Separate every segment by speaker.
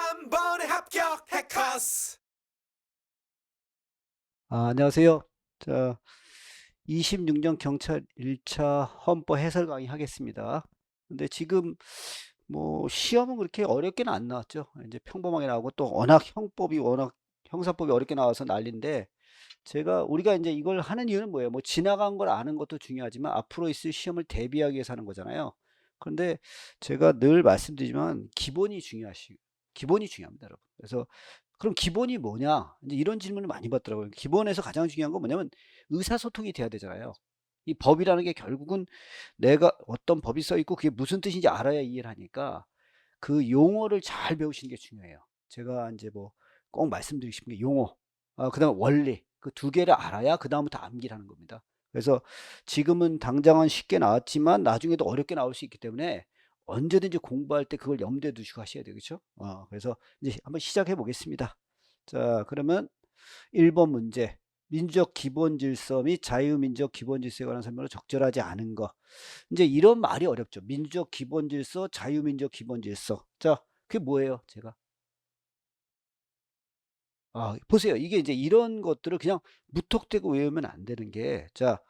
Speaker 1: 한 번에 합격 해커스.
Speaker 2: 안녕하세요. 자, 26년 경찰 1차 헌법 해설 강의 하겠습니다. 근데 지금 뭐 시험은 그렇게 어렵게는 안 나왔죠. 이제 평범하게 나오고 또 워낙 형사법이 어렵게 나와서 난리인데 우리가 이제 이걸 하는 이유는 뭐예요? 뭐 지나간 걸 아는 것도 중요하지만 앞으로 있을 시험을 대비하기 위해서 하는 거잖아요. 그런데 제가 늘 말씀드리지만 기본이 중요합니다, 여러분. 그래서 그럼 기본이 뭐냐? 이제 이런 질문을 많이 받더라고요. 기본에서 가장 중요한 건 뭐냐면 의사소통이 돼야 되잖아요. 이 법이라는 게 결국은 내가 어떤 법이 써 있고 그게 무슨 뜻인지 알아야 이해를 하니까 그 용어를 잘 배우시는 게 중요해요. 제가 이제 뭐 꼭 말씀드리고 싶은 게 용어, 그다음에 원리, 그 두 개를 알아야 그다음부터 암기를 하는 겁니다. 그래서 지금은 당장은 쉽게 나왔지만 나중에도 어렵게 나올 수 있기 때문에 언제든지 공부할 때 그걸 염두에 두시고 하셔야 되겠죠. 그래서 이제 한번 시작해 보겠습니다. 자, 그러면 1번 문제. 민주적 기본 질서 및 자유민주적 기본 질서에 관한 설명으로 적절하지 않은 거. 이제 이런 말이 어렵죠. 민주적 기본 질서, 자유민주적 기본 질서. 자, 그게 뭐예요, 제가? 보세요. 이게 이제 이런 것들을 그냥 무턱대고 외우면 안 되는 게, 자,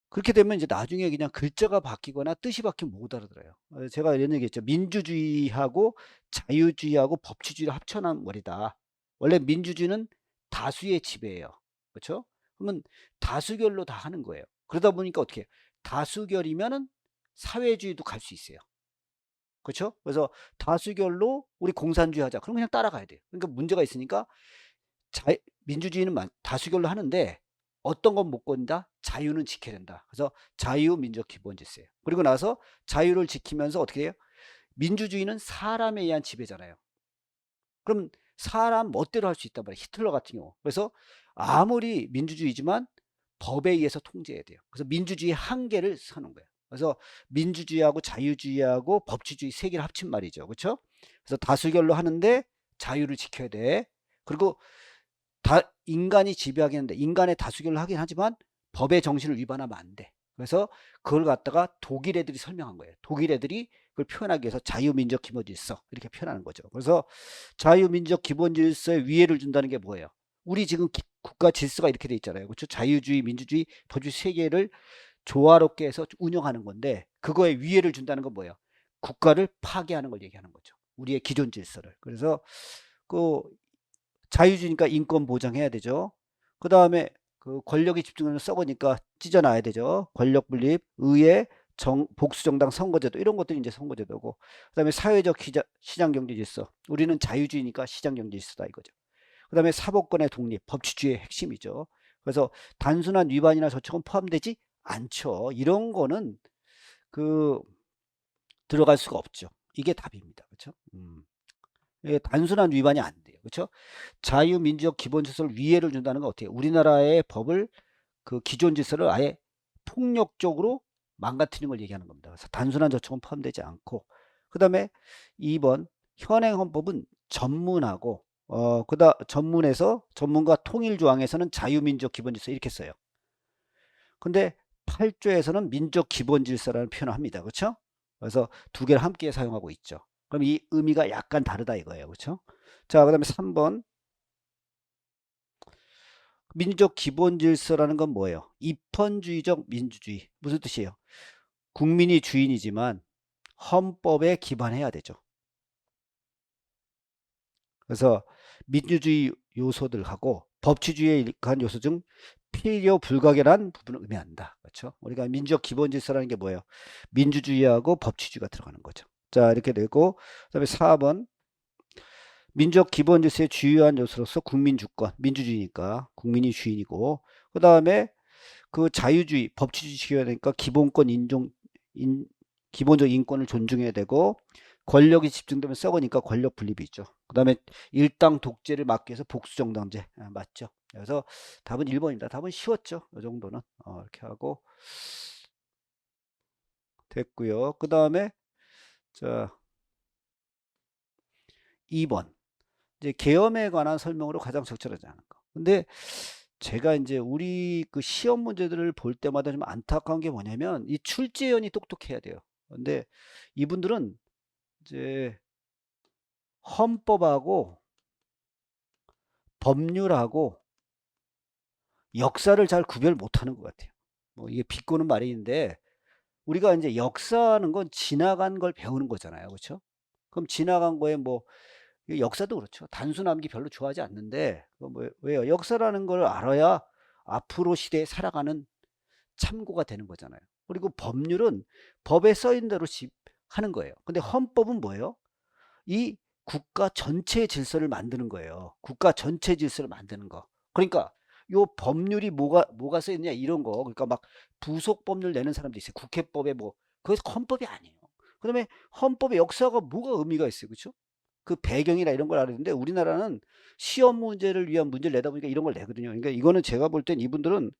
Speaker 2: 그렇게 되면 이제 나중에 그냥 글자가 바뀌거나 뜻이 바뀌면 못 알아들어요. 제가 이런 얘기 했죠. 민주주의하고 자유주의하고 법치주의를 합쳐놓은 말이다. 원래 민주주의는 다수의 지배예요. 그렇죠? 그러면 다수결로 다 하는 거예요. 그러다 보니까 어떻게 해요? 다수결이면은 사회주의도 갈 수 있어요. 그렇죠? 그래서 다수결로 우리 공산주의 하자. 그럼 그냥 따라가야 돼요. 그러니까 문제가 있으니까 자, 민주주의는 다수결로 하는데 어떤 건 못 건다? 자유는 지켜야 된다. 그래서 자유민주적 기본질서예요. 그리고 나서 자유를 지키면서 어떻게 해요? 민주주의는 사람에 의한 지배잖아요. 그럼 사람 멋대로 할 수 있단 말이에요. 히틀러 같은 경우. 그래서 아무리 민주주의지만 법에 의해서 통제해야 돼요. 그래서 민주주의 한계를 서는 거예요. 그래서 민주주의하고 자유주의하고 법치주의 세 개를 합친 말이죠. 그렇죠? 그래서 다수결로 하는데 자유를 지켜야 돼. 그리고 인간이 지배하긴 하는데 인간의 다수결로 하긴 하지만 법의 정신을 위반하면 안 돼. 그래서 그걸 갖다가 독일 애들이 설명한 거예요. 독일 애들이 그걸 표현하기 위해서 자유민족 기본질서 이렇게 표현하는 거죠. 그래서 자유민족 기본질서에 위해를 준다는 게 뭐예요? 우리 지금 국가 질서가 이렇게 돼 있잖아요. 그렇죠? 자유주의, 민주주의, 법주의 세 개를 조화롭게 해서 운영하는 건데 그거에 위해를 준다는 건 뭐예요? 국가를 파괴하는 걸 얘기하는 거죠. 우리의 기존 질서를. 그래서 그 자유주의니까 인권 보장해야 되죠. 그 다음에 그 권력이 집중하는 썩으니까 찢어놔야 되죠. 권력 분립, 의회, 복수정당 선거제도 이런 것들이 이제 선거제도고, 그 다음에 사회적 시장경제 질서. 우리는 자유주의니까 시장경제 질서다 이거죠. 그 다음에 사법권의 독립, 법치주의의 핵심이죠. 그래서 단순한 위반이나 저촉은 포함되지 않죠. 이런 거는 그 들어갈 수가 없죠. 이게 답입니다. 그렇죠? 이게 단순한 위반이 안 돼요. 그렇죠? 자유민주적 기본질서를 위해를 준다는 건 어떻게 해요? 우리나라의 법을 그 기존 질서를 아예 폭력적으로 망가뜨리는 걸 얘기하는 겁니다. 그래서 단순한 저촉은 포함되지 않고, 그 다음에 2번 현행 헌법은 전문하고 전문에서 전문과 통일 조항에서는 자유민주적 기본질서 이렇게 써요. 근데 8조에서는 민족 기본질서라는 표현을 합니다. 그렇죠? 그래서 두 개를 함께 사용하고 있죠. 그럼 이 의미가 약간 다르다 이거예요. 그렇죠? 자, 그다음에 3번 민족 기본 질서라는 건 뭐예요? 입헌주의적 민주주의. 무슨 뜻이에요? 국민이 주인이지만 헌법에 기반해야 되죠. 그래서 민주주의 요소들하고 법치주의에 관한 요소 중 필요 불가결한 부분을 의미한다. 그렇죠? 우리가 민족 기본 질서라는 게 뭐예요? 민주주의하고 법치주의가 들어가는 거죠. 자, 이렇게 되고 그다음에 4번 민족 기본 질서의 주요한 요소로서 국민 주권, 민주주의니까 국민이 주인이고 그다음에 그 자유주의, 법치주의 지켜야 되니까 기본권 기본적 인권을 존중해야 되고 권력이 집중되면 썩으니까 권력 분립이 있죠. 그 다음에 일당 독재를 막기 위해서 복수정당제 맞죠. 그래서 답은 1번입니다. 답은 쉬웠죠. 이 정도는 이렇게 하고 됐고요. 그 다음에 자 2번 이제 계엄에 관한 설명으로 가장 적절하지 않은 거. 근데 제가 이제 우리 그 시험 문제들을 볼 때마다 좀 안타까운 게 뭐냐면 이 출제연이 똑똑해야 돼요. 근데 이분들은 이제 헌법하고 법률하고 역사를 잘 구별 못하는 것 같아요. 뭐 이게 비꼬는 말인데 우리가 이제 역사하는 건 지나간 걸 배우는 거잖아요. 그렇죠? 그럼 지나간 거에 뭐 역사도 그렇죠. 단순 암기 별로 좋아하지 않는데 뭐 왜요? 역사라는 걸 알아야 앞으로 시대에 살아가는 참고가 되는 거잖아요. 그리고 법률은 법에 써있는 대로 하는 거예요. 근데 헌법은 뭐예요? 이 국가 전체의 질서를 만드는 거예요. 국가 전체 질서를 만드는 거. 그러니까 요 법률이 뭐가 써 있느냐 이런 거. 그러니까 막 부속 법률 내는 사람도 있어요. 국회법에 뭐 그래서 헌법이 아니에요. 그다음에 헌법의 역사가 뭐가 의미가 있어요. 그렇죠? 그 배경이나 이런 걸 알았는데 우리나라는 시험 문제를 위한 문제를 내다 보니까 이런 걸 내거든요. 그러니까 이거는 제가 볼 땐 이분들은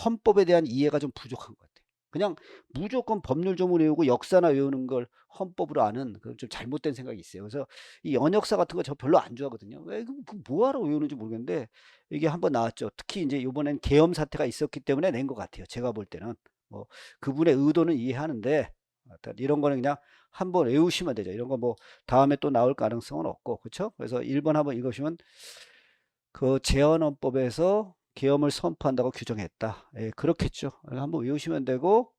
Speaker 2: 헌법에 대한 이해가 좀 부족한 것 같아요. 그냥 무조건 법률 조문 외우고 역사나 외우는 걸 헌법으로 아는 그 좀 잘못된 생각이 있어요. 그래서 이 연역사 같은 거 저 별로 안 좋아하거든요. 왜 뭐하러 외우는지 모르겠는데 이게 한번 나왔죠. 특히 이제 이번엔 계엄 사태가 있었기 때문에 낸 것 같아요. 제가 볼 때는 뭐 그분의 의도는 이해하는데 이런 거는 그냥 한번 외우시면 되죠. 이런 거 뭐 다음에 또 나올 가능성은 없고 그렇죠? 그래서 1번 한번 읽으시면 그 재헌헌법에서 계엄을 선포한다고 규정했다. 예, 그렇겠죠. 한번 외우시면 되고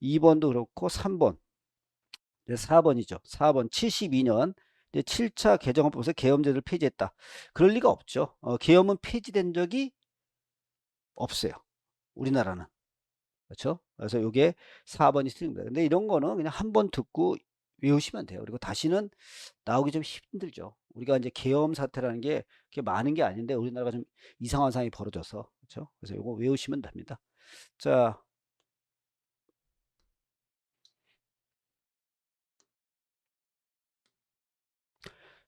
Speaker 2: 2번도 그렇고 3번, 4번이죠. 4번 72년 이제 7차 개정헌법에서 계엄제도를 폐지했다. 그럴 리가 없죠. 계엄은 폐지된 적이 없어요. 우리나라는. 그렇죠? 그래서 이게 4번이 틀립니다. 근데 이런 거는 그냥 한 번 듣고 외우시면 돼요. 그리고 다시는 나오기 좀 힘들죠. 우리가 이제 계엄 사태라는 게 그렇게 많은 게 아닌데 우리나라가 좀 이상한 상황이 벌어져서 그렇죠? 그래서 이거 외우시면 됩니다. 자,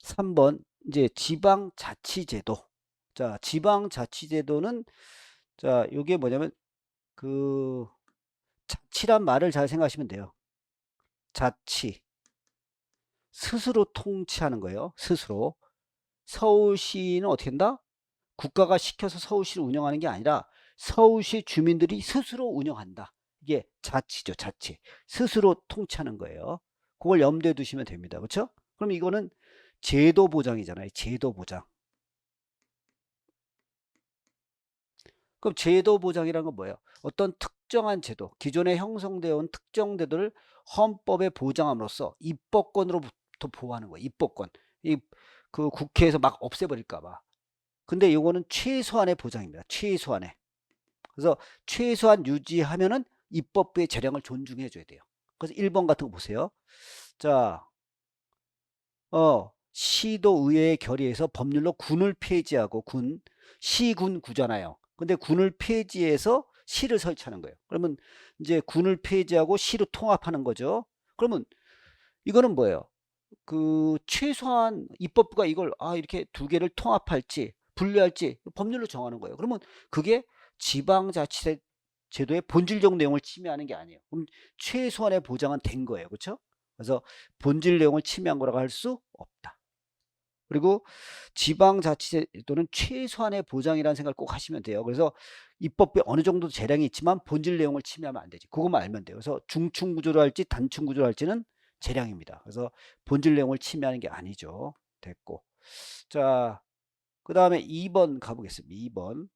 Speaker 2: 3번 이제 지방자치제도. 자, 지방자치제도는 자, 요게 뭐냐면 그 자치란 말을 잘 생각하시면 돼요. 자치. 스스로 통치하는 거예요. 스스로. 서울시는 어떻게 한다? 국가가 시켜서 서울시를 운영하는 게 아니라 서울시 주민들이 스스로 운영한다. 이게 자치죠, 자치. 스스로 통치하는 거예요. 그걸 염두에 두시면 됩니다. 그렇죠? 그럼 이거는 제도 보장이잖아요. 제도 보장. 그럼 제도 보장이라는 건 뭐예요? 어떤 특정한 제도, 기존에 형성되어 온 특정 제도를 헌법에 보장함으로써 입법권으로부터 보호하는 거예요. 입법권. 그 국회에서 막 없애버릴까 봐. 근데 이거는 최소한의 보장입니다. 최소한의. 그래서 최소한 유지하면은 입법부의 재량을 존중해 줘야 돼요. 그래서 1번 같은 거 보세요. 자, 시도 의회의 결의에서 법률로 군을 폐지하고 시군 구잖아요. 근데 군을 폐지해서 시를 설치하는 거예요. 그러면 이제 군을 폐지하고 시로 통합하는 거죠. 그러면 이거는 뭐예요? 그 최소한 입법부가 이걸 이렇게 두 개를 통합할지 분리할지 법률로 정하는 거예요. 그러면 그게 지방자치제 제도의 본질적 내용을 침해하는 게 아니에요. 그럼 최소한의 보장은 된 거예요. 그렇죠? 그래서 본질 내용을 침해한 거라고 할 수 없다. 그리고 지방자치제도는 최소한의 보장이라는 생각을 꼭 하시면 돼요. 그래서 입법부에 어느 정도 재량이 있지만 본질 내용을 침해하면 안 되지. 그것만 알면 돼요. 그래서 중층 구조로 할지 단층 구조로 할지는 재량입니다. 그래서 본질 내용을 침해하는 게 아니죠. 됐고. 자, 그 다음에 2번 가보겠습니다. 2번.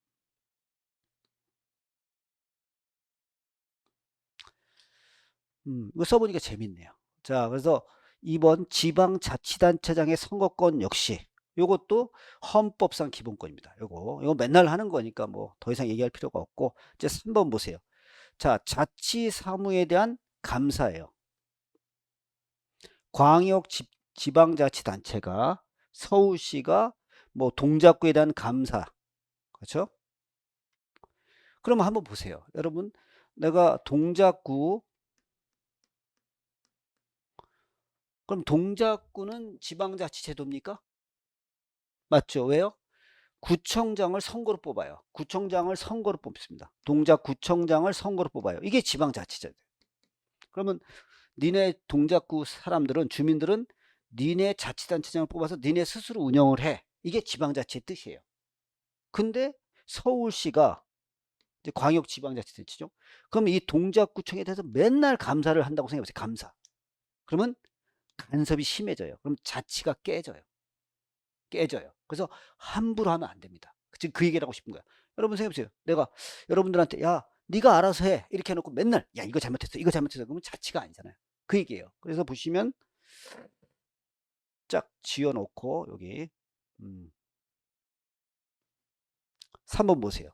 Speaker 2: 이거 써보니까 재밌네요. 자, 그래서 2번 지방자치단체장의 선거권 역시 요것도 헌법상 기본권입니다. 요거 맨날 하는 거니까 뭐 더 이상 얘기할 필요가 없고 이제 3번 보세요. 자, 자치 사무에 대한 감사예요. 광역 지방자치단체가 서울시가 뭐 동작구에 대한 감사. 그렇죠? 그러면 한번 보세요. 여러분, 내가 동작구 그럼 동작구는 지방자치제도입니까? 맞죠? 왜요? 구청장을 선거로 뽑아요. 구청장을 선거로 뽑습니다. 동작구청장을 선거로 뽑아요. 이게 지방자치제도. 그러면 니네 동작구 사람들은 주민들은 니네 자치단체장을 뽑아서 니네 스스로 운영을 해. 이게 지방자치의 뜻이에요. 근데 서울시가 이제 광역지방자치단체죠. 그럼 이 동작구청에 대해서 맨날 감사를 한다고 생각해보세요. 감사. 그러면 간섭이 심해져요. 그럼 자치가 깨져요. 깨져요. 그래서 함부로 하면 안 됩니다. 지금 그 얘기를 하고 싶은 거야. 여러분 생각해보세요. 내가 여러분들한테 야 네가 알아서 해 이렇게 해놓고 맨날 야 이거 잘못했어 이거 잘못했어 그러면 자치가 아니잖아요. 그 얘기예요. 그래서 보시면 쫙 지어놓고 여기 3번 보세요.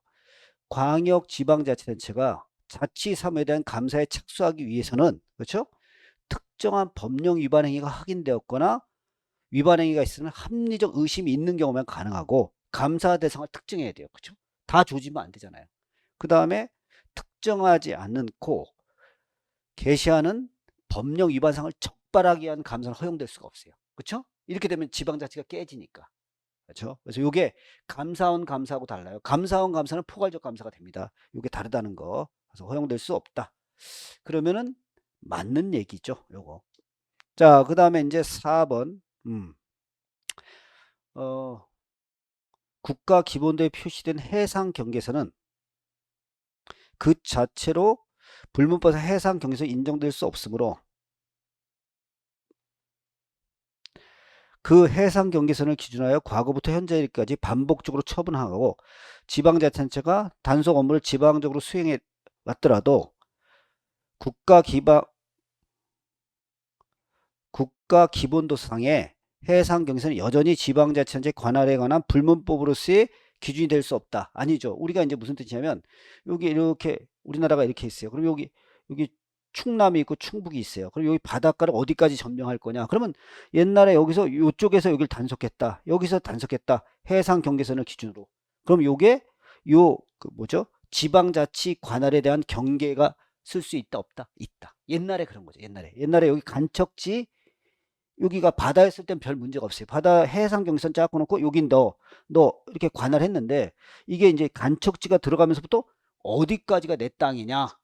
Speaker 2: 광역지방자치단체가 자치사무에 대한 감사에 착수하기 위해서는 그렇죠? 특정한 법령 위반 행위가 확인되었거나 위반 행위가 있으면 합리적 의심이 있는 경우만 가능하고 감사 대상을 특정해야 돼요. 그렇죠? 다 조지면 안 되잖아요. 그 다음에 특정하지 않고 게시하는 법령 위반 사항을 적발하기 위한 감사는 허용될 수가 없어요. 그렇죠? 이렇게 되면 지방자치가 깨지니까. 그렇죠? 그래서 이게 감사원 감사하고 달라요. 감사원 감사는 포괄적 감사가 됩니다. 이게 다르다는 거. 그래서 허용될 수 없다. 그러면은 맞는 얘기죠. 요거. 자, 그 다음에 이제 4번. 국가 기본도에 표시된 해상 경계선은 그 자체로 불문법에서 해상 경계선이 인정될 수 없으므로 그 해상 경계선을 기준하여 과거부터 현재까지 반복적으로 처분하고 지방자치단체가 단속 업무를 지방적으로 수행해 왔더라도 국가 기본도상의 해상 경계선은 여전히 지방자치단체 관할에 관한 불문법으로서의 기준이 될 수 없다. 아니죠. 우리가 이제 무슨 뜻이냐면 여기 이렇게 우리나라가 이렇게 있어요. 그럼 여기 충남이 있고 충북이 있어요. 그럼 여기 바닷가를 어디까지 점령할 거냐? 그러면 옛날에 여기서 이쪽에서 여기를 단속했다. 여기서 단속했다. 해상 경계선을 기준으로. 그럼 요게 그 뭐죠? 지방자치 관할에 대한 경계가 쓸 수 있다 없다? 있다. 옛날에 그런 거죠. 옛날에 여기 간척지 여기가 바다였을 땐 별 문제가 없어요. 바다 해상 경계선 쫙 놓고 여긴 너 이렇게 관할했는데 이게 이제 간척지가 들어가면서부터 어디까지가 내 땅이냐.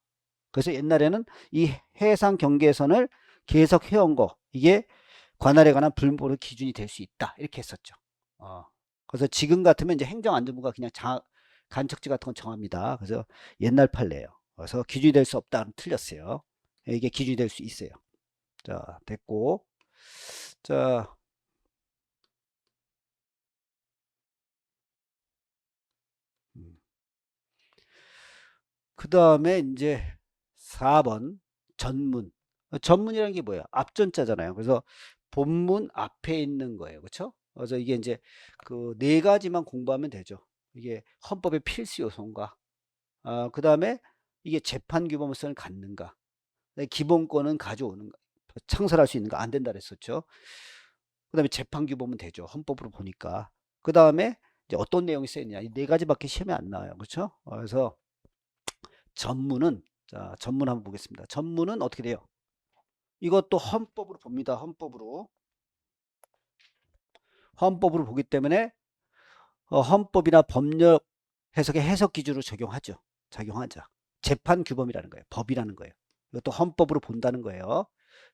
Speaker 2: 그래서 옛날에는 이 해상 경계선을 계속 해온 거 이게 관할에 관한 불문법의 기준이 될 수 있다. 이렇게 했었죠. 그래서 지금 같으면 이제 행정안전부가 그냥 간척지 같은 건 정합니다. 그래서 옛날 판례예요. 그래서 기준이 될 수 없다는 틀렸어요. 이게 기준이 될 수 있어요. 자, 됐고. 자, 그 다음에 이제 4번 전문. 전문이라는 게 뭐예요? 앞전자잖아요. 그래서 본문 앞에 있는 거예요. 그렇죠? 그래서 이게 이제 그 네 가지만 공부하면 되죠. 이게 헌법의 필수 요소인가? 그 다음에 이게 재판 규범성을 갖는가? 기본권은 가져오는가? 창설할 수 있는가? 안 된다 그랬었죠. 그 다음에 재판 규범은 되죠. 헌법으로 보니까. 그 다음에 이제 어떤 내용이 쓰였냐? 이 네 가지밖에 시험에 안 나와요. 그렇죠? 그래서 전문은 자, 전문 한번 보겠습니다. 전문은 어떻게 돼요? 이것도 헌법으로 봅니다. 헌법으로 보기 때문에 헌법이나 법률 해석의 해석 기준으로 적용하자. 재판 규범이라는 거예요. 법이라는 거예요. 이것도 헌법으로 본다는 거예요.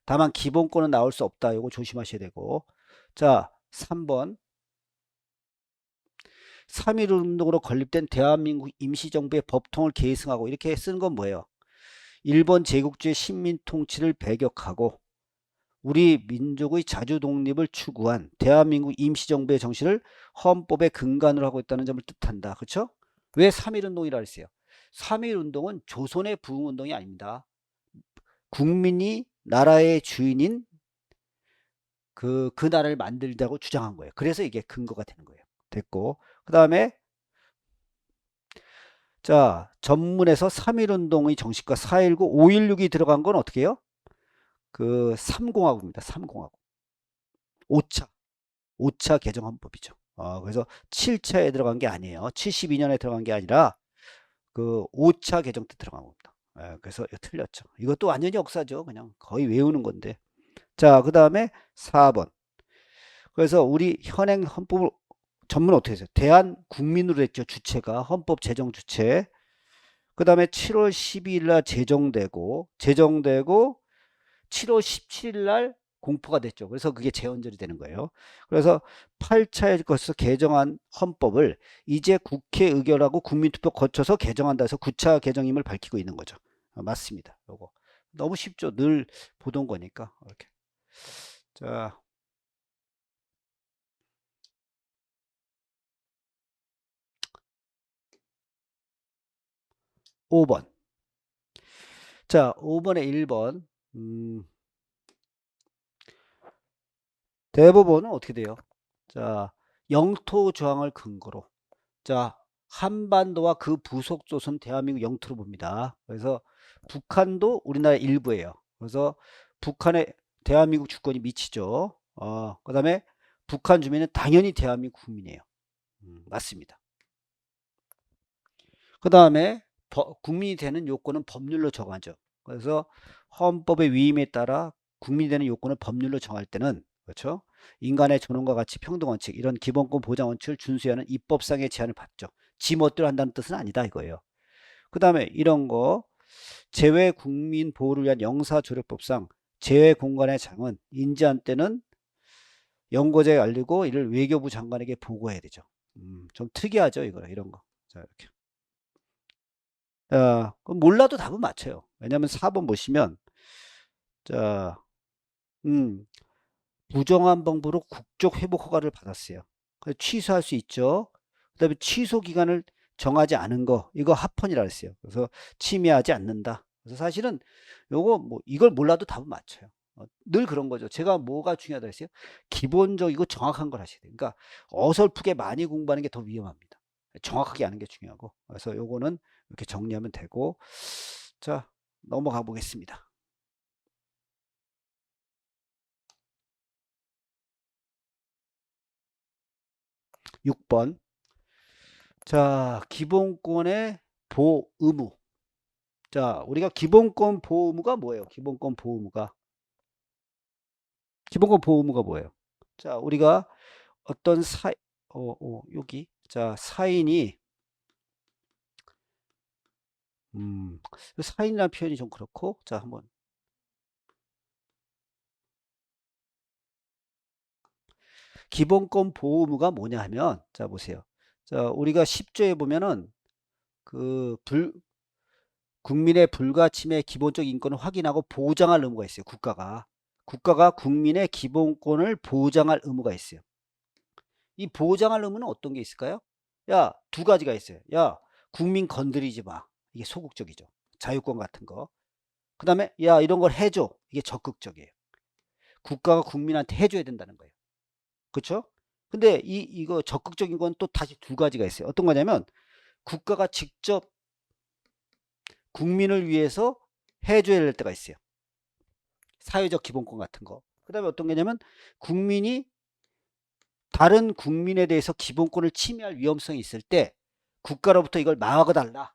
Speaker 2: 다만 기본권은 나올 수 없다. 이거 조심하셔야 되고. 자, 3번. 3.1운동으로 건립된 대한민국 임시정부의 법통을 계승하고 이렇게 쓰는 건 뭐예요? 일본 제국주의 식민 통치를 배격하고 우리 민족의 자주 독립을 추구한 대한민국 임시정부의 정신을 헌법의 근간으로 하고 있다는 점을 뜻한다. 그렇죠? 왜 3.1운동이라 했어요? 3.1운동은 조선의 부흥운동이 아닙니다. 국민이 나라의 주인인 그 나라를 만들자고 주장한 거예요. 그래서 이게 근거가 되는 거예요. 됐고 그 다음에 자 전문에서 3.1운동의 정식과 4.19, 5.16이 들어간 건 어떻게 해요? 그 3공화국입니다. 3공화국. 5차 개정헌법이죠. 그래서 7차에 들어간 게 아니에요. 72년에 들어간 게 아니라 그 5차 개정 때 들어간 겁니다. 그래서 틀렸죠. 이것도 완전히 역사죠. 그냥 거의 외우는 건데. 자, 그 다음에 4번. 그래서 우리 현행 헌법을 전문 어떻게 했어요? 대한국민으로 했죠. 주체가 헌법 제정 주체. 그 다음에 7월 12일 날 제정되고 7월 17일 날 공포가 됐죠. 그래서 그게 재헌절이 되는 거예요. 그래서 8차에 걸쳐서 개정한 헌법을 이제 국회 의결하고 국민투표 거쳐서 개정한다 해서 9차 개정임을 밝히고 있는 거죠. 맞습니다. 요거 너무 쉽죠. 늘 보던 거니까. 이렇게. 자, 5번. 자, 5번에 1번. 대법원은 어떻게 돼요? 자, 영토 조항을 근거로. 자, 한반도와 그 부속 조선 대한민국 영토로 봅니다. 그래서 북한도 우리나라의 일부예요. 그래서 북한에 대한민국 주권이 미치죠. 그 다음에 북한 주민은 당연히 대한민국 국민이에요. 맞습니다. 그 다음에 국민이 되는 요건은 법률로 정하죠. 그래서 헌법의 위임에 따라 국민이 되는 요건을 법률로 정할 때는 그렇죠. 인간의 존엄과 가치, 평등 원칙 이런 기본권 보장 원칙을 준수해야 하는 입법상의 제한을 받죠. 지 멋대로 한다는 뜻은 아니다 이거예요. 그 다음에 이런 거 재외 국민 보호를 위한 영사조례법상 재외 공간의 장은 인지한 때는 연고자에 알리고 이를 외교부 장관에게 보고해야 되죠. 좀 특이하죠 이거 이런 거. 자 이렇게. 그럼 몰라도 답은 맞춰요. 왜냐하면 4번 보시면 자, 부정한 방법으로 국적 회복 허가를 받았어요. 그래서 취소할 수 있죠. 그다음에 취소 기간을 정하지 않은 거 이거 합헌이라 했어요. 그래서 침해하지 않는다. 그래서 사실은 요거 뭐 이걸 몰라도 답은 맞춰요. 늘 그런 거죠. 제가 뭐가 중요하다 했어요? 기본적이고 정확한 걸 하셔야 돼요. 그러니까 어설프게 많이 공부하는 게 더 위험합니다. 정확하게 아는 게 중요하고. 그래서 요거는 이렇게 정리하면 되고. 자, 넘어가 보겠습니다. 6번. 자, 기본권의 보의무. 자, 우리가 기본권 보호의무가 뭐예요? 기본권 보호의무가. 기본권 보호의무가 뭐예요? 자, 우리가 어떤 여기. 자, 사인이, 사인이라는 표현이 좀 그렇고, 자, 한번. 기본권 보호의무가 뭐냐 하면, 자, 보세요. 자, 우리가 10조에 보면은, 국민의 불가침의 기본적 인권을 확인하고 보장할 의무가 있어요. 국가가 국민의 기본권을 보장할 의무가 있어요. 이 보장할 의무는 어떤 게 있을까요? 야, 두 가지가 있어요. 야, 국민 건드리지 마. 이게 소극적이죠. 자유권 같은 거. 그 다음에 야, 이런 걸 해줘. 이게 적극적이에요. 국가가 국민한테 해줘야 된다는 거예요. 그렇죠? 근데 이거 적극적인 건 또 다시 두 가지가 있어요. 어떤 거냐면 국가가 직접 국민을 위해서 해줘야 될 때가 있어요. 사회적 기본권 같은 거. 그 다음에 어떤 거냐면 국민이 다른 국민에 대해서 기본권을 침해할 위험성이 있을 때 국가로부터 이걸 막아달라.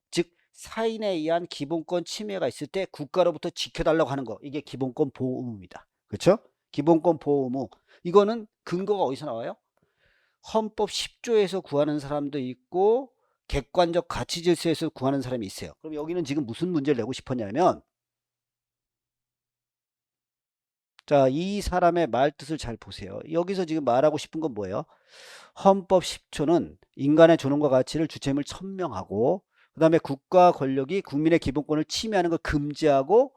Speaker 2: 즉 사인에 의한 기본권 침해가 있을 때 국가로부터 지켜달라고 하는 거. 이게 기본권 보호 의무입니다. 그렇죠? 기본권 보호 의무. 이거는 근거가 어디서 나와요? 헌법 10조에서 구하는 사람도 있고 객관적 가치 질서에서 구하는 사람이 있어요. 그럼 여기는 지금 무슨 문제를 내고 싶었냐면 자, 이 사람의 말뜻을 잘 보세요. 여기서 지금 말하고 싶은 건 뭐예요? 헌법 10조는 인간의 존엄과 가치를 주체임을 천명하고 그 다음에 국가 권력이 국민의 기본권을 침해하는 걸 금지하고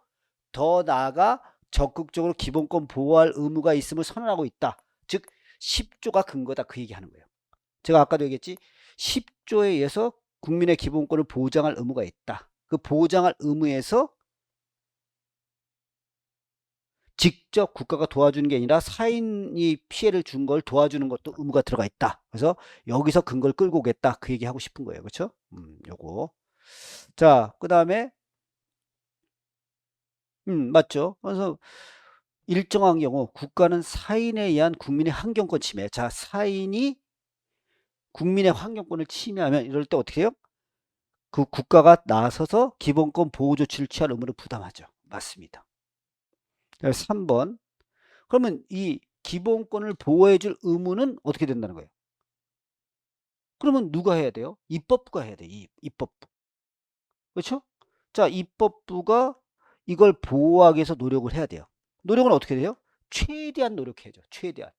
Speaker 2: 더 나아가 적극적으로 기본권 보호할 의무가 있음을 선언하고 있다. 즉 10조가 근거다 그 얘기하는 거예요. 제가 아까도 얘기했지 10조에 의해서 국민의 기본권을 보장할 의무가 있다. 그 보장할 의무에서 직접 국가가 도와주는 게 아니라 사인이 피해를 준 걸 도와주는 것도 의무가 들어가 있다. 그래서 여기서 근거를 끌고 오겠다. 그 얘기 하고 싶은 거예요. 그렇죠? 요거. 자, 그 다음에 맞죠? 그래서 일정한 경우 국가는 사인에 의한 국민의 환경권 침해. 자, 사인이 국민의 환경권을 침해하면 이럴 때 어떻게 해요? 그 국가가 나서서 기본권 보호 조치를 취할 의무를 부담하죠. 맞습니다. 3번. 그러면 이 기본권을 보호해 줄 의무는 어떻게 된다는 거예요? 그러면 누가 해야 돼요? 입법부가 해야 돼. 입법부. 그렇죠? 자, 입법부가 이걸 보호하기 위해서 노력을 해야 돼요. 노력은 어떻게 돼요? 최대한 노력해야죠. 최대한.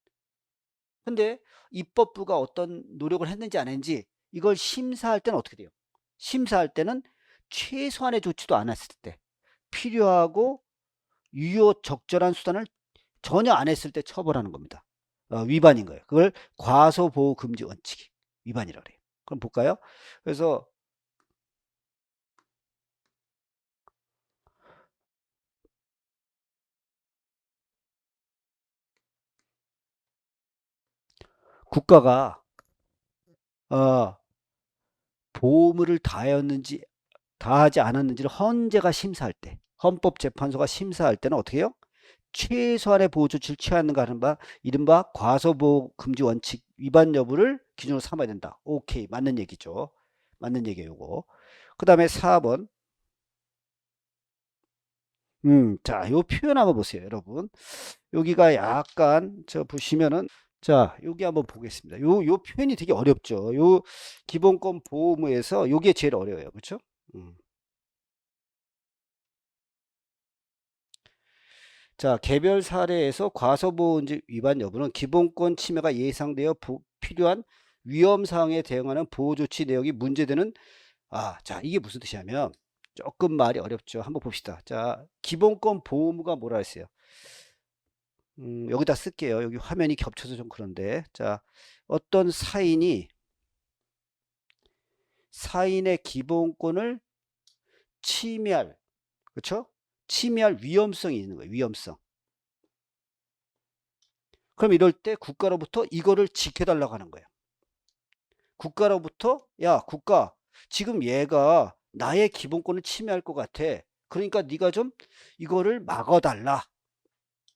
Speaker 2: 근데 입법부가 어떤 노력을 했는지 안 했는지 이걸 심사할 때는 어떻게 돼요? 심사할 때는 최소한의 조치도 안 했을 때 필요하고 유효 적절한 수단을 전혀 안 했을 때 처벌하는 겁니다. 위반인 거예요. 그걸 과소보호금지 원칙이 위반이라고 그래요. 그럼 볼까요? 그래서 국가가 어, 보호물을 다하였는지 다하지 않았는지를 헌재가 심사할 때, 헌법재판소가 심사할 때는 어떻게 해요? 최소한의 보호 조치를 취하는가 하는 바 이른바 과소보호 금지 원칙 위반 여부를 기준으로 삼아야 된다. 오케이, 맞는 얘기죠. 맞는 얘기예요, 요거. 그 다음에 4번. 자, 요 표현 한번 보세요, 여러분. 여기가 약간 저 보시면은 자, 여기 한번 보겠습니다. 요 표현이 되게 어렵죠. 요 기본권 보호무에서 요게 제일 어려워요. 그렇죠? 자, 개별 사례에서 과소보호인지 위반 여부는 기본권 침해가 예상되어 필요한 위험 사항에 대응하는 보호 조치 내역이 문제되는 자, 이게 무슨 뜻이냐면 조금 말이 어렵죠. 한번 봅시다. 자, 기본권 보호무가 뭐라 했어요? 여기다 쓸게요. 여기 화면이 겹쳐서 좀 그런데. 자, 어떤 사인의 기본권을 침해할, 그렇죠? 침해할 위험성이 있는 거예요. 위험성. 그럼 이럴 때 국가로부터 이거를 지켜달라고 하는 거예요. 국가로부터 야, 국가, 지금 얘가 나의 기본권을 침해할 것 같아. 그러니까 네가 좀 이거를 막아달라.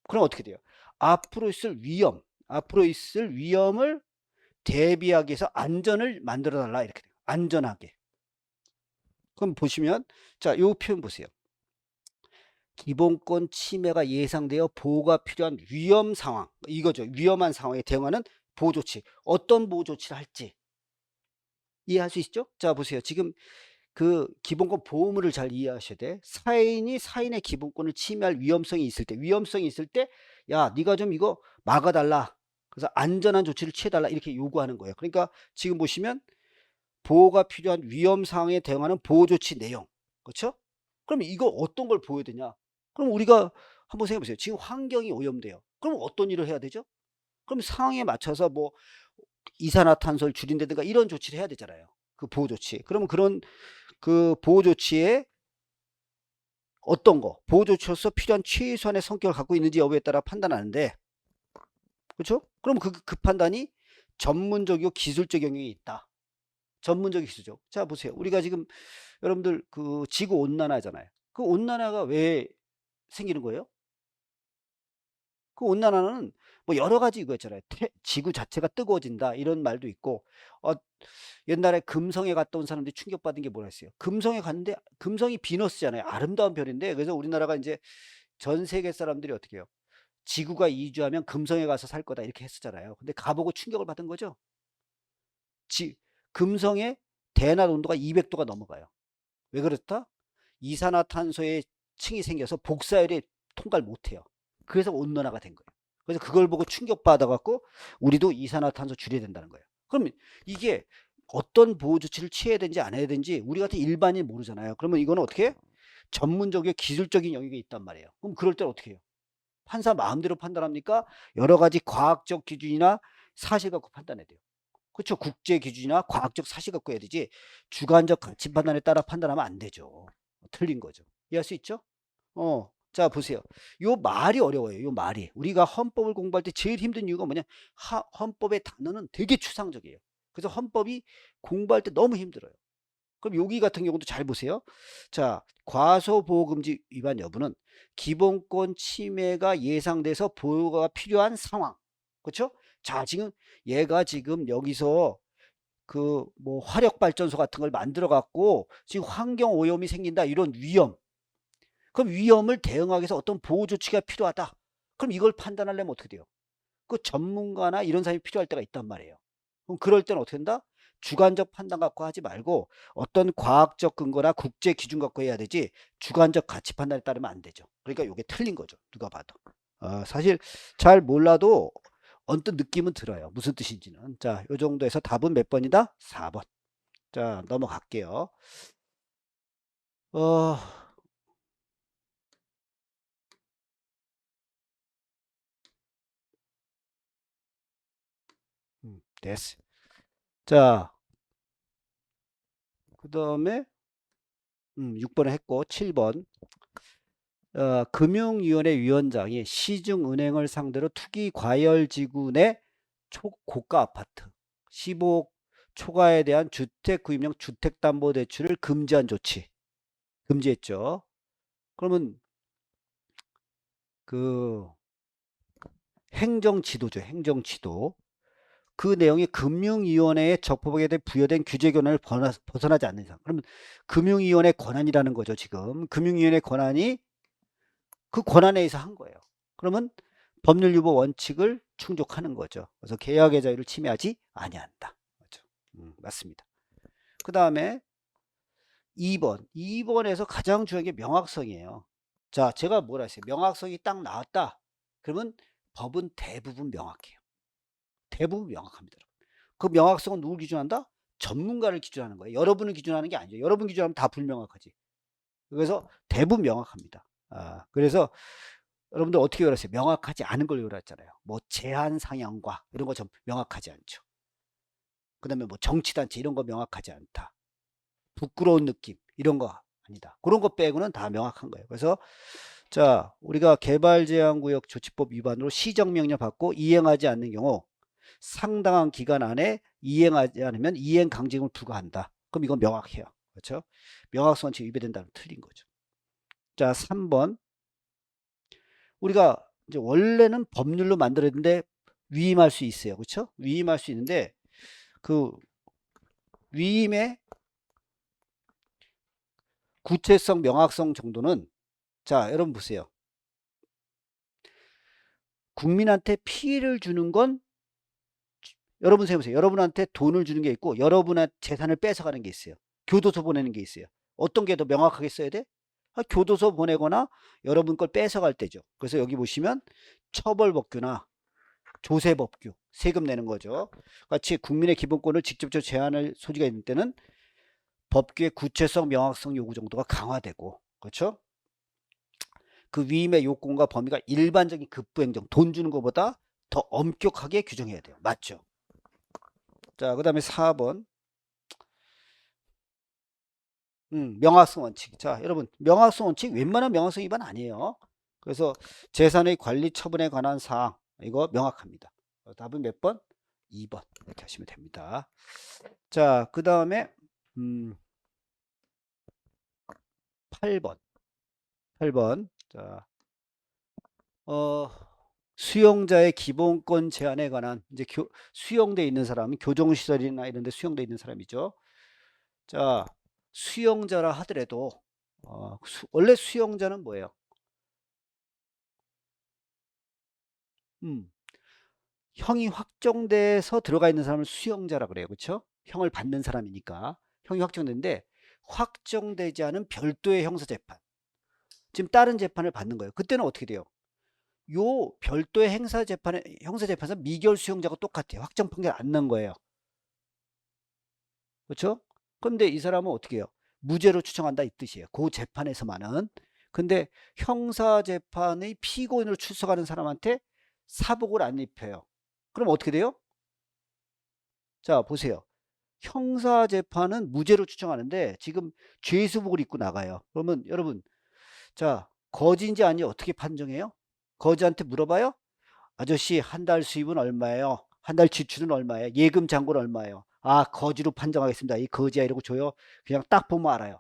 Speaker 2: 그럼 어떻게 돼요? 앞으로 있을 위험을 대비하기 위해서 안전을 만들어 달라 이렇게 돼요. 안전하게. 그럼 보시면 자, 요 표현 보세요. 기본권 침해가 예상되어 보호가 필요한 위험 상황, 이거죠. 위험한 상황에 대응하는 보호 조치. 어떤 보호 조치를 할지 이해할 수 있죠? 자, 보세요. 지금 그 기본권 보호물을 잘 이해하셔야 돼. 사인의 기본권을 침해할 위험성이 있을 때, 야, 네가 좀 이거 막아달라. 그래서 안전한 조치를 취해달라. 이렇게 요구하는 거예요. 그러니까 지금 보시면 보호가 필요한 위험 상황에 대응하는 보호 조치 내용. 그렇죠? 그럼 이거 어떤 걸 보여야 되냐? 그럼 우리가 한번 생각해 보세요. 지금 환경이 오염돼요. 그럼 어떤 일을 해야 되죠? 그럼 상황에 맞춰서 뭐 이산화탄소를 줄인다든가 이런 조치를 해야 되잖아요. 그 보호 조치. 그러면 그런 그 보호 조치에 어떤 거, 보호 조치로서 필요한 최소한의 성격을 갖고 있는지 여부에 따라 판단하는데, 그렇죠? 그럼 그 판단이 전문적이고 기술적 영역이 있다. 전문적인 기술적. 자, 보세요. 우리가 지금 여러분들 그 지구 온난화잖아요. 그 온난화가 왜 생기는 거예요? 그 온난화는 뭐 여러 가지 이거 있잖아요. 지구 자체가 뜨거워진다 이런 말도 있고 옛날에 금성에 갔다 온 사람들이 충격받은 게 뭐라 했어요? 금성에 갔는데 금성이 비너스잖아요. 아름다운 별인데 그래서 우리나라가 이제 전 세계 사람들이 어떻게 해요? 지구가 이주하면 금성에 가서 살 거다 이렇게 했었잖아요. 근데 가보고 충격을 받은 거죠. 금성의 대낮 온도가 200도가 넘어가요. 왜 그렇다? 이산화탄소의 층이 생겨서 복사열이 통과를 못해요. 그래서 온난화가 된 거예요. 그래서 그걸 보고 충격받아 갖고 우리도 이산화탄소 줄여야 된다는 거예요. 그럼 이게 어떤 보호 조치를 취해야 되는지 안 해야 되는지 우리 같은 일반인 모르잖아요. 그러면 이거는 어떻게 해? 전문적이고 기술적인 영역이 있단 말이에요. 그럼 그럴 때는 어떻게 해요? 판사 마음대로 판단합니까? 여러 가지 과학적 기준이나 사실 갖고 판단해야 돼요. 그렇죠? 국제 기준이나 과학적 사실 갖고 해야 되지 주관적 가치 판단에 따라 판단하면 안 되죠. 틀린 거죠. 이해할 수 있죠? 자, 보세요. 요 말이 어려워요. 요 말이. 우리가 헌법을 공부할 때 제일 힘든 이유가 뭐냐? 헌법의 단어는 되게 추상적이에요. 그래서 헌법이 공부할 때 너무 힘들어요. 그럼 여기 같은 경우도 잘 보세요. 자, 과소보호금지 위반 여부는 기본권 침해가 예상돼서 보호가 필요한 상황. 그렇죠? 자, 얘가 지금 여기서 그 뭐 화력발전소 같은 걸 만들어 갖고 지금 환경 오염이 생긴다 이런 위험. 그럼 위험을 대응하기 위해서 어떤 보호 조치가 필요하다. 그럼 이걸 판단하려면 어떻게 돼요? 그 전문가나 이런 사람이 필요할 때가 있단 말이에요. 그럼 그럴 때는 어떻게 된다? 주관적 판단 갖고 하지 말고 어떤 과학적 근거나 국제 기준 갖고 해야 되지 주관적 가치 판단에 따르면 안 되죠. 그러니까 이게 틀린 거죠. 누가 봐도. 사실 잘 몰라도 언뜻 느낌은 들어요. 무슨 뜻인지는. 자, 요 정도에서 답은 몇 번이다? 4번. 자, 넘어갈게요. 어, 됐어. 자, 그 다음에 6번을 했고 7번 금융위원회 위원장이 시중은행을 상대로 투기과열지구 내 고가 아파트 15억 초과에 대한 주택 구입용 주택담보대출을 금지한 조치. 금지했죠. 그러면 그 행정지도죠. 행정지도. 그 내용이 금융위원회에 적법하게 부여된 규제 권한을 벗어나지 않는 이상. 그러면 금융위원회 권한이라는 거죠. 지금 금융위원회 권한이 그 권한에 의해서 한 거예요. 그러면 법률 유보 원칙을 충족하는 거죠. 그래서 계약의 자유를 침해하지 아니한다. 맞죠? 맞습니다. 그 다음에 2번. 2번에서 가장 중요한 게 명확성이에요. 자, 제가 뭐라 했어요? 명확성이 딱 나왔다. 그러면 법은 대부분 명확해요. 대부분 명확합니다. 그 명확성은 누굴 기준한다? 전문가를 기준하는 거예요. 여러분을 기준하는 게 아니죠. 여러분 기준하면 다 불명확하지. 그래서 대부분 명확합니다. 그래서 여러분들 어떻게 외웠어요? 명확하지 않은 걸 외웠잖아요. 뭐 제한 상향과 이런 거 좀 명확하지 않죠. 그 다음에 뭐 정치단체 이런 거 명확하지 않다. 부끄러운 느낌 이런 거 아니다. 그런 거 빼고는 다 명확한 거예요. 그래서 자, 우리가 개발제한구역 조치법 위반으로 시정명령 받고 이행하지 않는 경우 상당한 기간 안에 이행하지 않으면 이행 강제금을 부과한다. 그럼 이건 명확해요. 그렇죠? 명확성 원칙 위배된다면 틀린 거죠. 자, 3번. 우리가 이제 원래는 법률로 만들었는데 위임할 수 있어요. 그렇죠? 위임할 수 있는데 그 위임의 구체성, 명확성 정도는 자, 여러분 보세요. 국민한테 피해를 주는 건 여러분 생각해보세요. 여러분한테 돈을 주는 게 있고 여러분의 재산을 뺏어가는 게 있어요. 교도소 보내는 게 있어요. 어떤 게 더 명확하게 써야 돼? 교도소 보내거나 여러분 걸 뺏어갈 때죠. 그래서 여기 보시면 처벌법규나 조세법규, 세금 내는 거죠. 같이 국민의 기본권을 직접적으로 제한할 소지가 있는 때는 법규의 구체성, 명확성 요구 정도가 강화되고, 그렇죠? 그 위임의 요건과 범위가 일반적인 급부행정, 돈 주는 것보다 더 엄격하게 규정해야 돼요. 맞죠? 자, 그 다음에 4번. 명확성 원칙. 자, 여러분, 명확성 원칙 웬만한 명확성 위반 아니에요. 그래서 재산의 관리 처분에 관한 사항, 이거 명확합니다. 답은 몇 번? 2번. 이렇게 하시면 됩니다. 자, 그 다음에 8번. 8번. 자, 수용자의 기본권 제한에 관한 이제 수용돼 있는 사람은 교정시설이나 이런 데 수용돼 있는 사람이죠. 자, 수용자라 하더라도 원래 수용자는 뭐예요? 형이 확정돼서 들어가 있는 사람을 수용자라 그래요. 그렇죠? 형을 받는 사람이니까 형이 확정됐는데 확정되지 않은 별도의 형사재판, 지금 다른 재판을 받는 거예요. 그때는 어떻게 돼요? 요 별도의 형사재판에서 미결 수용자가 똑같아요. 확정 판결 안 난 거예요. 그렇죠? 그런데 이 사람은 어떻게 해요? 무죄로 추정한다 이 뜻이에요. 그 재판에서만은. 근데 형사재판의 피고인으로 출석하는 사람한테 사복을 안 입혀요. 그럼 어떻게 돼요? 자, 보세요. 형사재판은 무죄로 추정하는데 지금 죄수복을 입고 나가요. 그러면 여러분, 자, 거지인지 아닌지 어떻게 판정해요? 거지한테 물어봐요? 아저씨, 한 달 수입은 얼마예요? 한 달 지출은 얼마예요? 예금 잔고는 얼마예요? 아, 거지로 판정하겠습니다. 이 거지야 이러고 줘요. 그냥 딱 보면 알아요.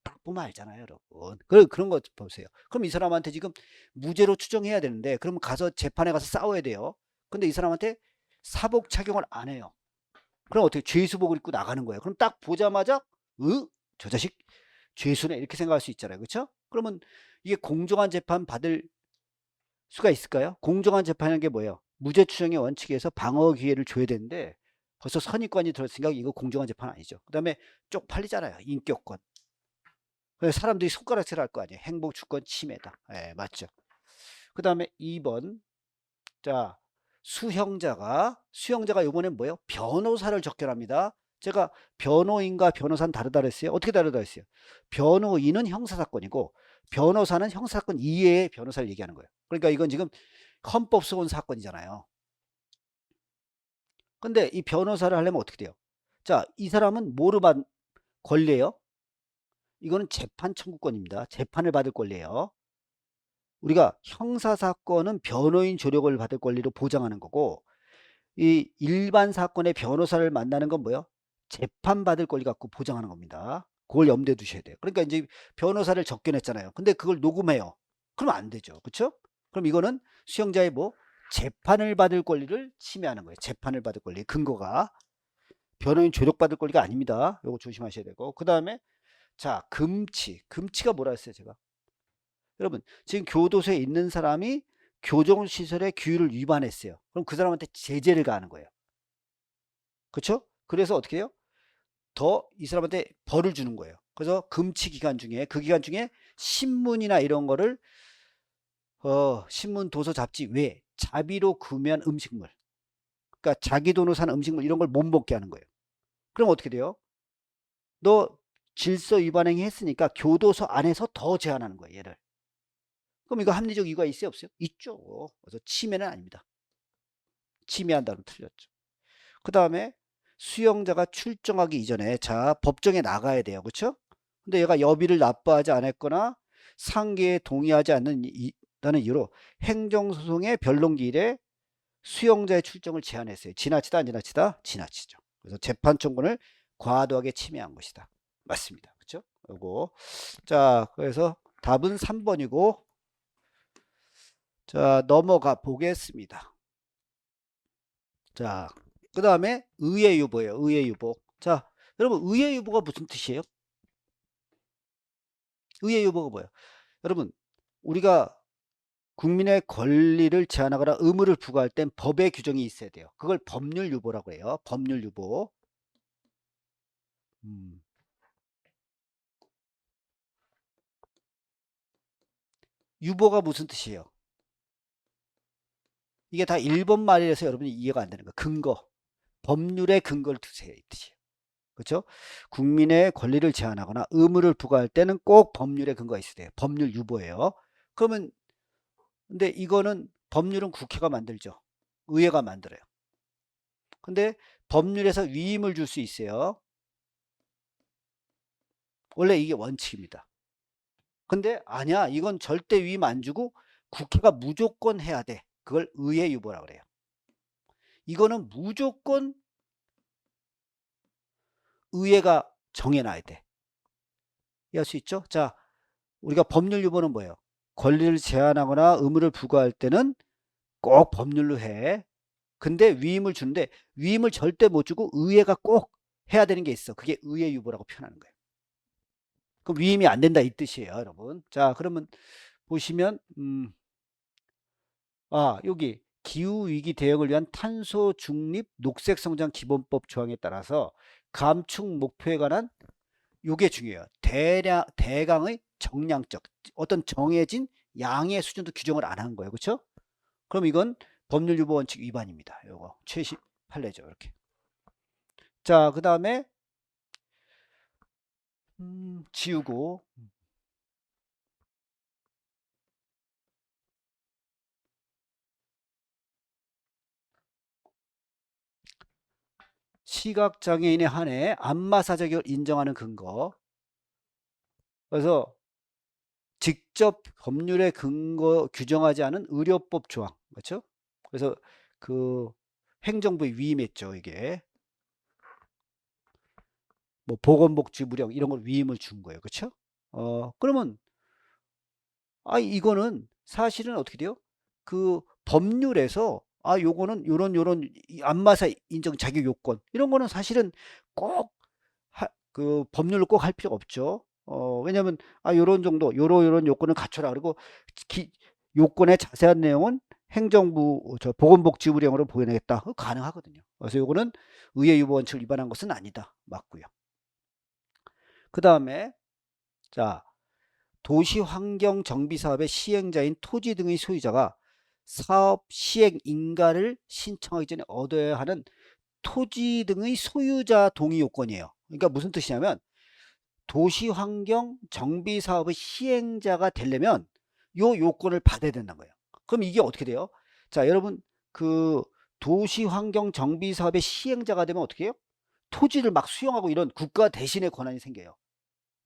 Speaker 2: 딱 보면 알잖아요, 여러분. 그런 거 보세요. 그럼 이 사람한테 지금 무죄로 추정해야 되는데, 그러면 가서 재판에 가서 싸워야 돼요. 근데 이 사람한테 사복 착용을 안 해요. 그럼 어떻게 죄수복을 입고 나가는 거예요. 그럼 딱 보자마자 저 자식 죄수네 이렇게 생각할 수 있잖아요. 그렇죠? 그러면 이게 공정한 재판 받을 수가 있을까요? 공정한 재판이라는 게 뭐예요? 무죄 추정의 원칙에서 방어 기회를 줘야 되는데 벌써 선입관이 들었으니까 이거 공정한 재판 아니죠. 그 다음에 쪽팔리잖아요. 인격권. 그래서 사람들이 손가락질 할 거 아니에요. 행복주권 침해다. 예, 맞죠. 그 다음에 2번. 자, 수형자가 이번엔 뭐예요? 변호사를 적결합니다. 제가 변호인과 변호사는 다르다 그랬어요. 어떻게 다르다 그랬어요? 변호인은 형사사건이고 변호사는 형사사건 이외의 변호사를 얘기하는 거예요. 그러니까 이건 지금 헌법소원 사건이잖아요. 근데 이 변호사를 하려면 어떻게 돼요? 자, 이 사람은 뭐로 받 권리예요? 이거는 재판 청구권입니다. 재판을 받을 권리예요. 우리가 형사사건은 변호인 조력을 받을 권리로 보장하는 거고 이 일반 사건의 변호사를 만나는 건 뭐예요? 재판받을 권리 갖고 보장하는 겁니다. 그걸 염두에 두셔야 돼요. 그러니까 이제 변호사를 적견했잖아요. 근데 그걸 녹음해요. 그러면 안 되죠. 그렇죠? 그럼 이거는 수용자의 뭐 재판을 받을 권리를 침해하는 거예요. 재판을 받을 권리. 근거가 변호인 조력받을 권리가 아닙니다. 요거 조심하셔야 되고. 그다음에 자, 금치. 금치가 뭐라 했어요, 제가? 여러분, 지금 교도소에 있는 사람이 교정시설의 규율을 위반했어요. 그럼 그 사람한테 제재를 가하는 거예요. 그렇죠? 그래서 어떻게 해요? 더 이 사람한테 벌을 주는 거예요. 그래서 금치 기간 중에 그 기간 중에 신문이나 이런 거를 신문, 도서, 잡지 외에 자비로 구매한 음식물, 그러니까 자기 돈으로 산 음식물 이런 걸 못 먹게 하는 거예요. 그럼 어떻게 돼요? 너 질서 위반 행위 했으니까 교도소 안에서 더 제한하는 거예요, 얘를. 그럼 이거 합리적 이유가 있어요, 없어요? 있죠. 그래서 침해는 아닙니다. 침해한다면 틀렸죠. 그 다음에 수용자가 출정하기 이전에 자 법정에 나가야 돼요. 그렇죠? 근데 얘가 여비를 납부하지 않았거나 상계에 동의하지 않는다는 이유로 행정소송의 변론기일에 수용자의 출정을 제한했어요. 지나치다 안 지나치다? 지나치죠. 그래서 재판 청구를 과도하게 침해한 것이다. 맞습니다. 그렇죠? 요거. 자, 그래서 답은 3번이고 자, 넘어가 보겠습니다. 자, 그 다음에 의예유보예요. 의예유보. 자, 여러분 의예유보가 무슨 뜻이에요? 의예유보가 뭐예요? 여러분 우리가 국민의 권리를 제한하거나 의무를 부과할 땐 법의 규정이 있어야 돼요. 그걸 법률유보라고 해요. 법률유보. 유보가 무슨 뜻이에요? 이게 다 일본 말이라서 여러분이 이해가 안 되는 거예요. 근거. 법률의 근거를 두세요. 이 뜻이에요. 그렇죠? 국민의 권리를 제한하거나 의무를 부과할 때는 꼭 법률의 근거가 있어야 돼요. 법률 유보예요. 그러면 근데 이거는 법률은 국회가 만들죠. 의회가 만들어요. 근데 법률에서 위임을 줄 수 있어요. 원래 이게 원칙입니다. 근데 아니야, 이건 절대 위임 안 주고 국회가 무조건 해야 돼. 그걸 의회 유보라고 그래요. 이거는 무조건 의회가 정해놔야 돼. 이해할 수 있죠? 자, 우리가 법률 유보는 뭐예요? 권리를 제한하거나 의무를 부과할 때는 꼭 법률로 해. 근데 위임을 주는데 위임을 절대 못 주고 의회가 꼭 해야 되는 게 있어. 그게 의회 유보라고 표현하는 거예요. 그럼 위임이 안 된다 이 뜻이에요, 여러분. 자, 그러면 보시면 여기 기후위기 대응을 위한 탄소 중립 녹색 성장 기본법 조항에 따라서 감축 목표에 관한 요게 중요해요. 대강의 정량적 어떤 정해진 양의 수준도 규정을 안 한 거예요. 그렇죠? 그럼 이건 법률 유보 원칙 위반입니다. 요거 최시 판례죠. 이렇게. 자, 그다음에 지우고 시각장애인에 한해 안마사 자격을 인정하는 근거. 그래서 직접 법률에 근거 규정하지 않은 의료법 조항. 그렇죠? 그래서 그 행정부에 위임했죠, 이게. 뭐 보건복지 무령 이런 걸 위임을 준 거예요. 그렇죠? 그러면 이거는 사실은 어떻게 돼요? 그 법률에서 요거는 요런 안마사 인정 자격 요건 이런 거는 사실은 꼭 그 법률로 꼭 할 필요가 없죠. 왜냐면 요런 정도 요런 요건을 갖춰라. 그리고 요건의 자세한 내용은 행정부 보건복지부령으로 보내겠다. 그거 가능하거든요. 그래서 요거는 의회 유보 원칙을 위반한 것은 아니다. 맞고요. 그 다음에 자, 도시환경정비사업의 시행자인 토지 등의 소유자가 사업 시행 인가를 신청하기 전에 얻어야 하는 토지 등의 소유자 동의 요건이에요. 그러니까 무슨 뜻이냐면 도시환경정비사업의 시행자가 되려면 요 요건을 받아야 된다는 거예요. 그럼 이게 어떻게 돼요? 자, 여러분 그 도시환경정비사업의 시행자가 되면 어떻게 해요? 토지를 막 수용하고 이런 국가 대신의 권한이 생겨요.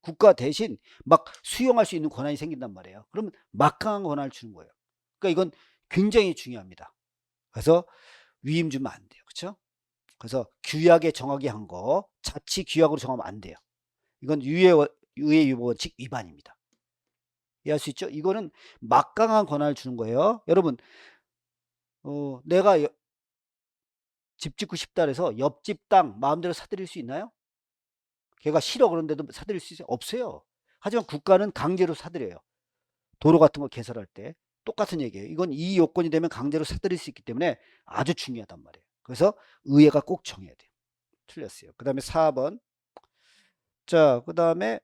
Speaker 2: 국가 대신 막 수용할 수 있는 권한이 생긴단 말이에요. 그러면 막강한 권한을 주는 거예요. 그러니까 이건 굉장히 중요합니다. 그래서 위임 주면 안 돼요. 그렇죠? 그래서 규약에 정하게 한 거 자치 규약으로 정하면 안 돼요. 이건 의회 유보 원칙 위반입니다. 이해할 수 있죠? 이거는 막강한 권한을 주는 거예요. 여러분, 내가 집 짓고 싶다 그래서 옆집 땅 마음대로 사들일 수 있나요? 걔가 싫어 그런데도 사들일 수 있어요? 없어요. 하지만 국가는 강제로 사들여요. 도로 같은 거 개설할 때 똑같은 얘기예요. 이건 이 요건이 되면 강제로 사들일 수 있기 때문에 아주 중요하단 말이에요. 그래서 의회가 꼭 정해야 돼요. 틀렸어요. 그 다음에 4번. 자, 그 다음에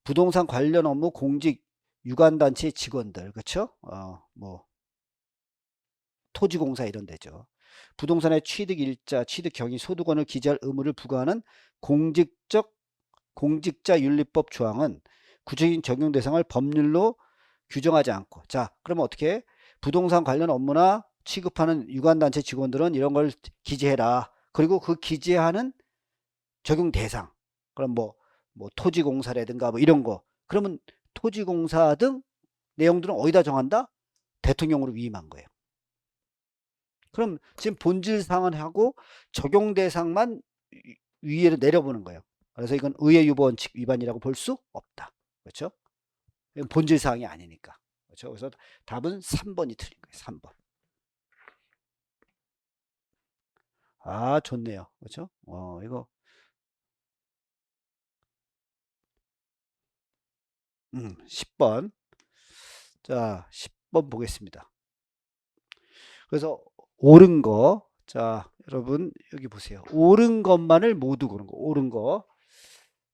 Speaker 2: 부동산 관련 업무 공직 유관단체 직원들, 그렇죠? 뭐 토지공사 이런 데죠. 부동산의 취득 일자, 취득 경위, 소득원을 기재할 의무를 부과하는 공직자 윤리법 조항은 구체적인 적용 대상을 법률로 규정하지 않고, 자, 그러면 어떻게? 부동산 관련 업무나 취급하는 유관단체 직원들은 이런 걸 기재해라. 그리고 그 기재하는 적용 대상, 그럼 뭐 토지공사라든가 뭐 이런 거, 그러면 토지공사 등 내용들은 어디다 정한다? 대통령으로 위임한 거예요. 그럼 지금 본질 사항은 하고 적용 대상만 위로 내려보는 거예요. 그래서 이건 의회 유보 원칙 위반이라고 볼 수 없다. 그렇죠? 이건 본질 사항이 아니니까. 그렇죠? 그래서 답은 3번이 틀린 거예요. 3번. 아, 좋네요. 그렇죠? 이거 10번. 자, 10번 보겠습니다. 그래서 옳은 거. 자, 여러분 여기 보세요. 옳은 것만을 모두 고른 거. 옳은 거.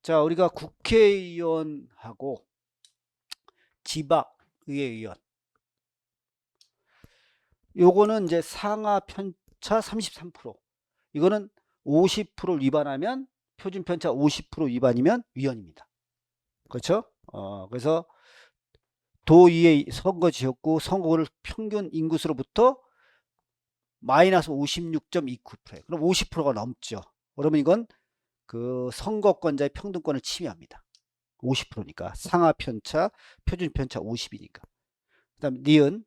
Speaker 2: 자, 우리가 국회의원하고 지방의회의원, 요거는 이제 상하 편차 33%, 이거는 50% 위반하면, 표준 편차 50% 위반이면 위헌입니다. 그렇죠? 그래서 도의회 선거 지역구 선거구를 평균 인구수로부터 마이너스 56.29%. 그럼 50%가 넘죠. 그러면 이건 그 선거권자의 평등권을 침해합니다. 50%니까 상하 편차, 표준 편차 50이니까. 그다음 니은.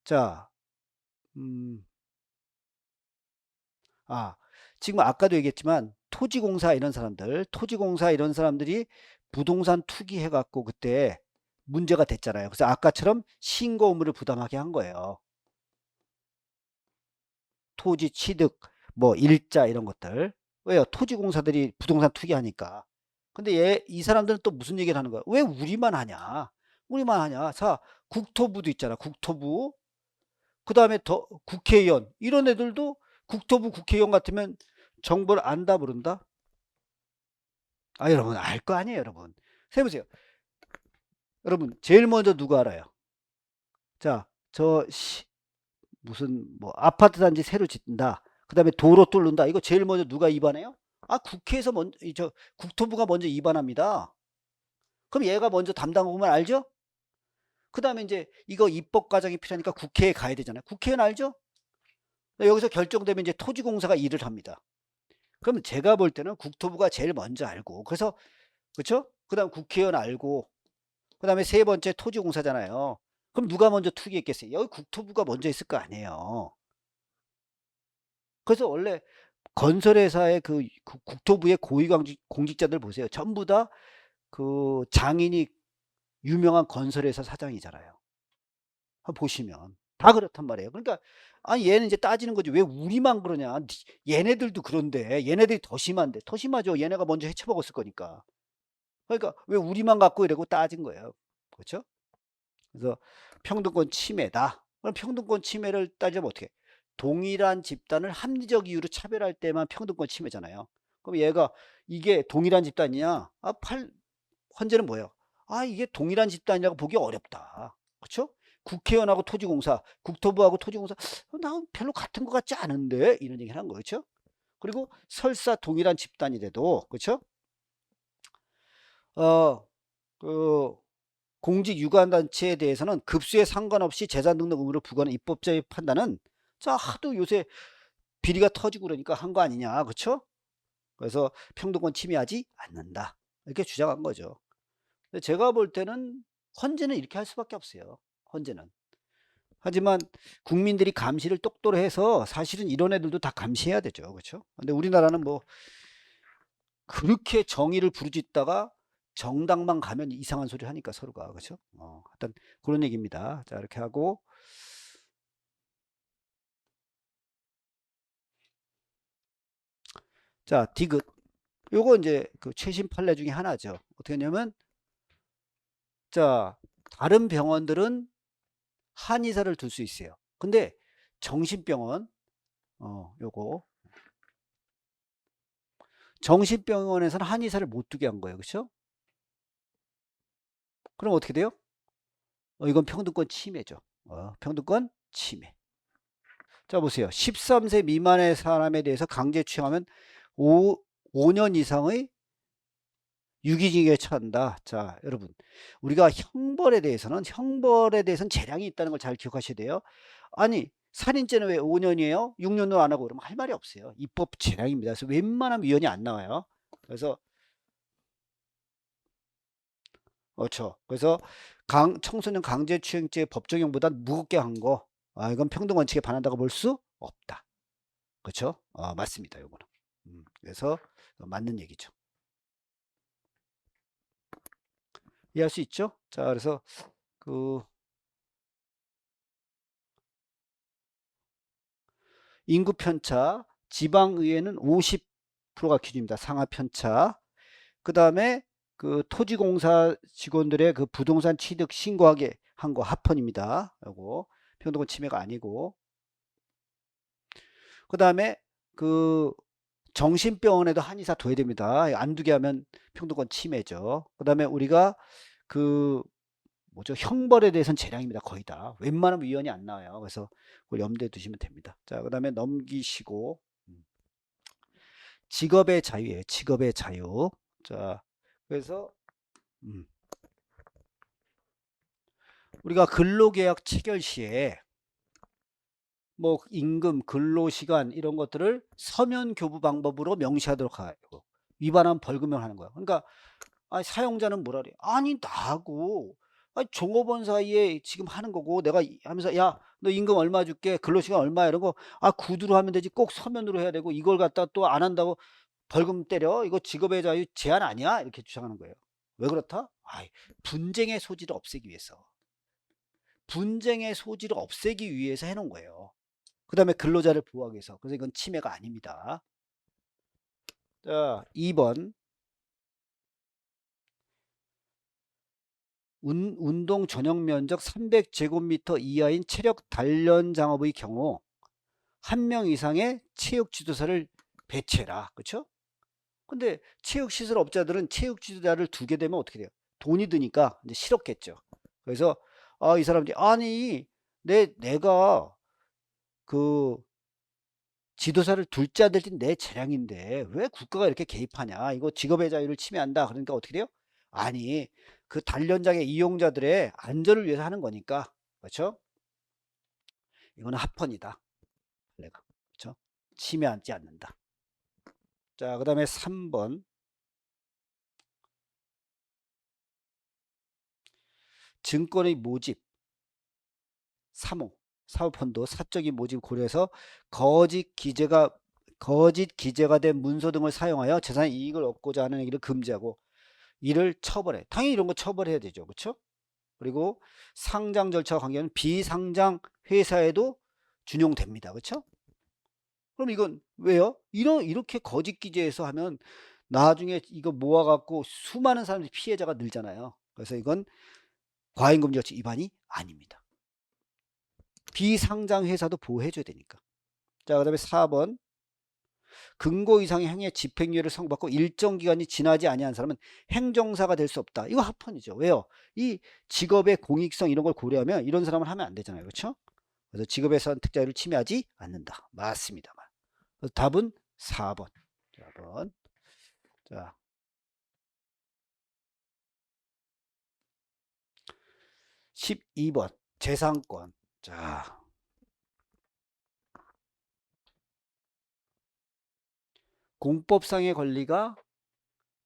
Speaker 2: 자, 지금 아까도 얘기했지만 토지공사 이런 사람들이 부동산 투기해갖고 그때 문제가 됐잖아요. 그래서 아까처럼 신고 의무를 부담하게 한 거예요. 토지 취득, 뭐 일자 이런 것들. 왜요? 토지공사들이 부동산 투기하니까. 근데 이 사람들은 또 무슨 얘기를 하는 거야? 왜 우리만 하냐? 우리만 하냐? 자, 국토부도 있잖아. 국토부. 그 다음에 더 국회의원. 이런 애들도 국토부 국회의원 같으면 정보를 안다 모른다? 여러분 알 거 아니에요, 여러분. 세보세요. 여러분 제일 먼저 누가 알아요? 자, 무슨 뭐 아파트 단지 새로 짓는다. 그 다음에 도로 뚫는다. 이거 제일 먼저 누가 입안해요? 국회에서 먼저, 국토부가 먼저 입안합니다. 그럼 얘가 먼저 담당 보면 알죠? 그 다음에 이제 이거 입법 과정이 필요하니까 국회에 가야 되잖아요. 국회의원 알죠? 여기서 결정되면 이제 토지공사가 일을 합니다. 그러면 제가 볼 때는 국토부가 제일 먼저 알고, 그래서 그렇죠? 그다음 국회의원 알고, 그다음에 세 번째 토지공사잖아요. 그럼 누가 먼저 투기했겠어요? 여기 국토부가 먼저 했을 거 아니에요. 그래서 원래 건설회사의 그 국토부의 고위공직자들 보세요. 전부 다 그 장인이 유명한 건설회사 사장이잖아요. 한번 보시면 다 그렇단 말이에요. 그러니까 얘는 이제 따지는 거지. 왜 우리만 그러냐? 얘네들도 그런데 얘네들이 더 심한데. 더 심하죠. 얘네가 먼저 해쳐먹었을 거니까. 그러니까 왜 우리만 갖고 이러고 따진 거예요. 그렇죠? 그래서 평등권 침해다. 그럼 평등권 침해를 따지면 어떻게? 동일한 집단을 합리적 이유로 차별할 때만 평등권 침해잖아요. 그럼 얘가 이게 동일한 집단이냐? 헌재는 뭐예요? 이게 동일한 집단이라고 보기 어렵다. 그렇죠? 국회의원하고 토지공사, 국토부하고 토지공사, 나 별로 같은 것 같지 않은데 이런 얘기를 한 거죠. 그리고 설사 동일한 집단이라도, 그렇죠? 그 공직 유관단체에 대해서는 급수에 상관없이 재산 등록 의무를 부과하는 입법자의 판단은, 자, 하도 요새 비리가 터지고 그러니까 한 거 아니냐, 그렇죠? 그래서 평등권 침해하지 않는다, 이렇게 주장한 거죠. 제가 볼 때는 헌재는 이렇게 할 수밖에 없어요. 헌재는. 하지만 국민들이 감시를 똑똑히 해서 사실은 이런 애들도 다 감시해야 되죠. 그렇죠? 근데 우리나라는 뭐 그렇게 정의를 부르짖다가 정당만 가면 이상한 소리 하니까 서로가. 그렇죠? 하여튼 그런 얘기입니다. 자, 이렇게 하고 자, 디귿. 요거 이제 그 최신 판례 중에 하나죠. 어떻게 했냐면 자, 다른 병원들은 한의사를 둘 수 있어요. 근데 정신병원 요거 정신병원에서는 한의사를 못 두게 한 거예요. 그렇죠? 그럼 어떻게 돼요? 이건 평등권 침해죠. 평등권 침해. 자, 보세요. 13세 미만의 사람에 대해서 강제 추행하면 5년 이상의 유기징역에 처한다. 자, 여러분. 우리가 형벌에 대해서는 재량이 있다는 걸 잘 기억하셔야 돼요. 아니, 살인죄는 왜 5년이에요? 6년으로 안 하고 그러면 할 말이 없어요. 입법 재량입니다. 그래서 웬만하면 위헌이 안 나와요. 그래서 그렇죠. 그래서 청소년 강제추행죄 법정형보다 무겁게 한 거, 이건 평등 원칙에 반한다고 볼 수 없다. 그렇죠? 맞습니다. 요거는. 그래서 맞는 얘기죠. 이해할 수 있죠? 자, 그래서 그 인구 편차, 지방의회는 50%가 기준입니다. 상하 편차. 그 다음에 그 토지공사 직원들의 그 부동산 취득 신고하게 한 거 합헌입니다. 요거 평등권 침해가 아니고. 그 다음에 그 정신병원에도 한의사 둬야 됩니다. 안 두게 하면 평등권 침해죠. 그 다음에 우리가 그 뭐죠? 형벌에 대해서는 재량입니다. 거의 다. 웬만하면 위헌이 안 나와요. 그래서 그걸 염두에 두시면 됩니다. 자, 그 다음에 넘기시고 직업의 자유예요. 직업의 자유. 자, 그래서 우리가 근로계약 체결 시에 뭐 임금, 근로시간 이런 것들을 서면 교부 방법으로 명시하도록 하고 위반하면 벌금을 하는 거야. 그러니까 사용자는 뭐라 그래? 아니 나하고 종업원 사이에 지금 하는 거고 내가 하면서 야 너 임금 얼마 줄게 근로시간 얼마 이런 거 구두로 하면 되지 꼭 서면으로 해야 되고 이걸 갖다 또 안 한다고 벌금 때려 이거 직업의 자유 제한 아니야 이렇게 주장하는 거예요. 왜 그렇다? 분쟁의 소지를 없애기 위해서 해놓은 거예요. 그 다음에 근로자를 보호하기 위해서. 그래서 이건 침해가 아닙니다. 자, 2번 운동 전용 면적 300제곱미터 이하인 체력 단련 장업의 경우 한 명 이상의 체육 지도사를 배치해라. 그렇죠? 근데 체육 시설 업자들은 체육 지도자를 두게 되면 어떻게 돼요? 돈이 드니까 이제 싫었겠죠. 그래서 이 사람들이 아니 내가 그 지도사를 둘째 아들이 내 재량인데 왜 국가가 이렇게 개입하냐? 이거 직업의 자유를 침해한다. 그러니까 어떻게 돼요? 아니, 그 단련장의 이용자들의 안전을 위해서 하는 거니까. 그렇죠? 이거는 합헌이다. 내가. 그렇죠? 침해하지 않는다. 자, 그다음에 3번. 증권의 모집, 사모, 사모펀드, 사적인 모집 고려해서 거짓 기재가 된 문서 등을 사용하여 재산의 이익을 얻고자 하는 행위를 금지하고 이를 처벌해. 당연히 이런 거 처벌해야 되죠. 그렇죠? 그리고 상장 절차와 관계는 비상장 회사에도 준용됩니다. 그렇죠? 그럼 이건 왜요? 이렇게 거짓 기재해서 하면 나중에 이거 모아갖고 수많은 사람들이 피해자가 늘잖아요. 그래서 이건 과잉금지처 위반이 아닙니다. 비상장 회사도 보호해줘야 되니까. 자, 그 다음에 4번. 근거 이상의 행위의 집행유예를 선고받고 일정 기간이 지나지 아니한 사람은 행정사가 될 수 없다. 이거 합헌이죠. 왜요? 이 직업의 공익성 이런 걸 고려하면 이런 사람은 하면 안 되잖아요. 그렇죠? 그래서 직업의 선택 자유를 침해하지 않는다. 맞습니다. 그래서 답은 4번. 4번. 자, 12번. 재산권. 자, 공법상의 권리가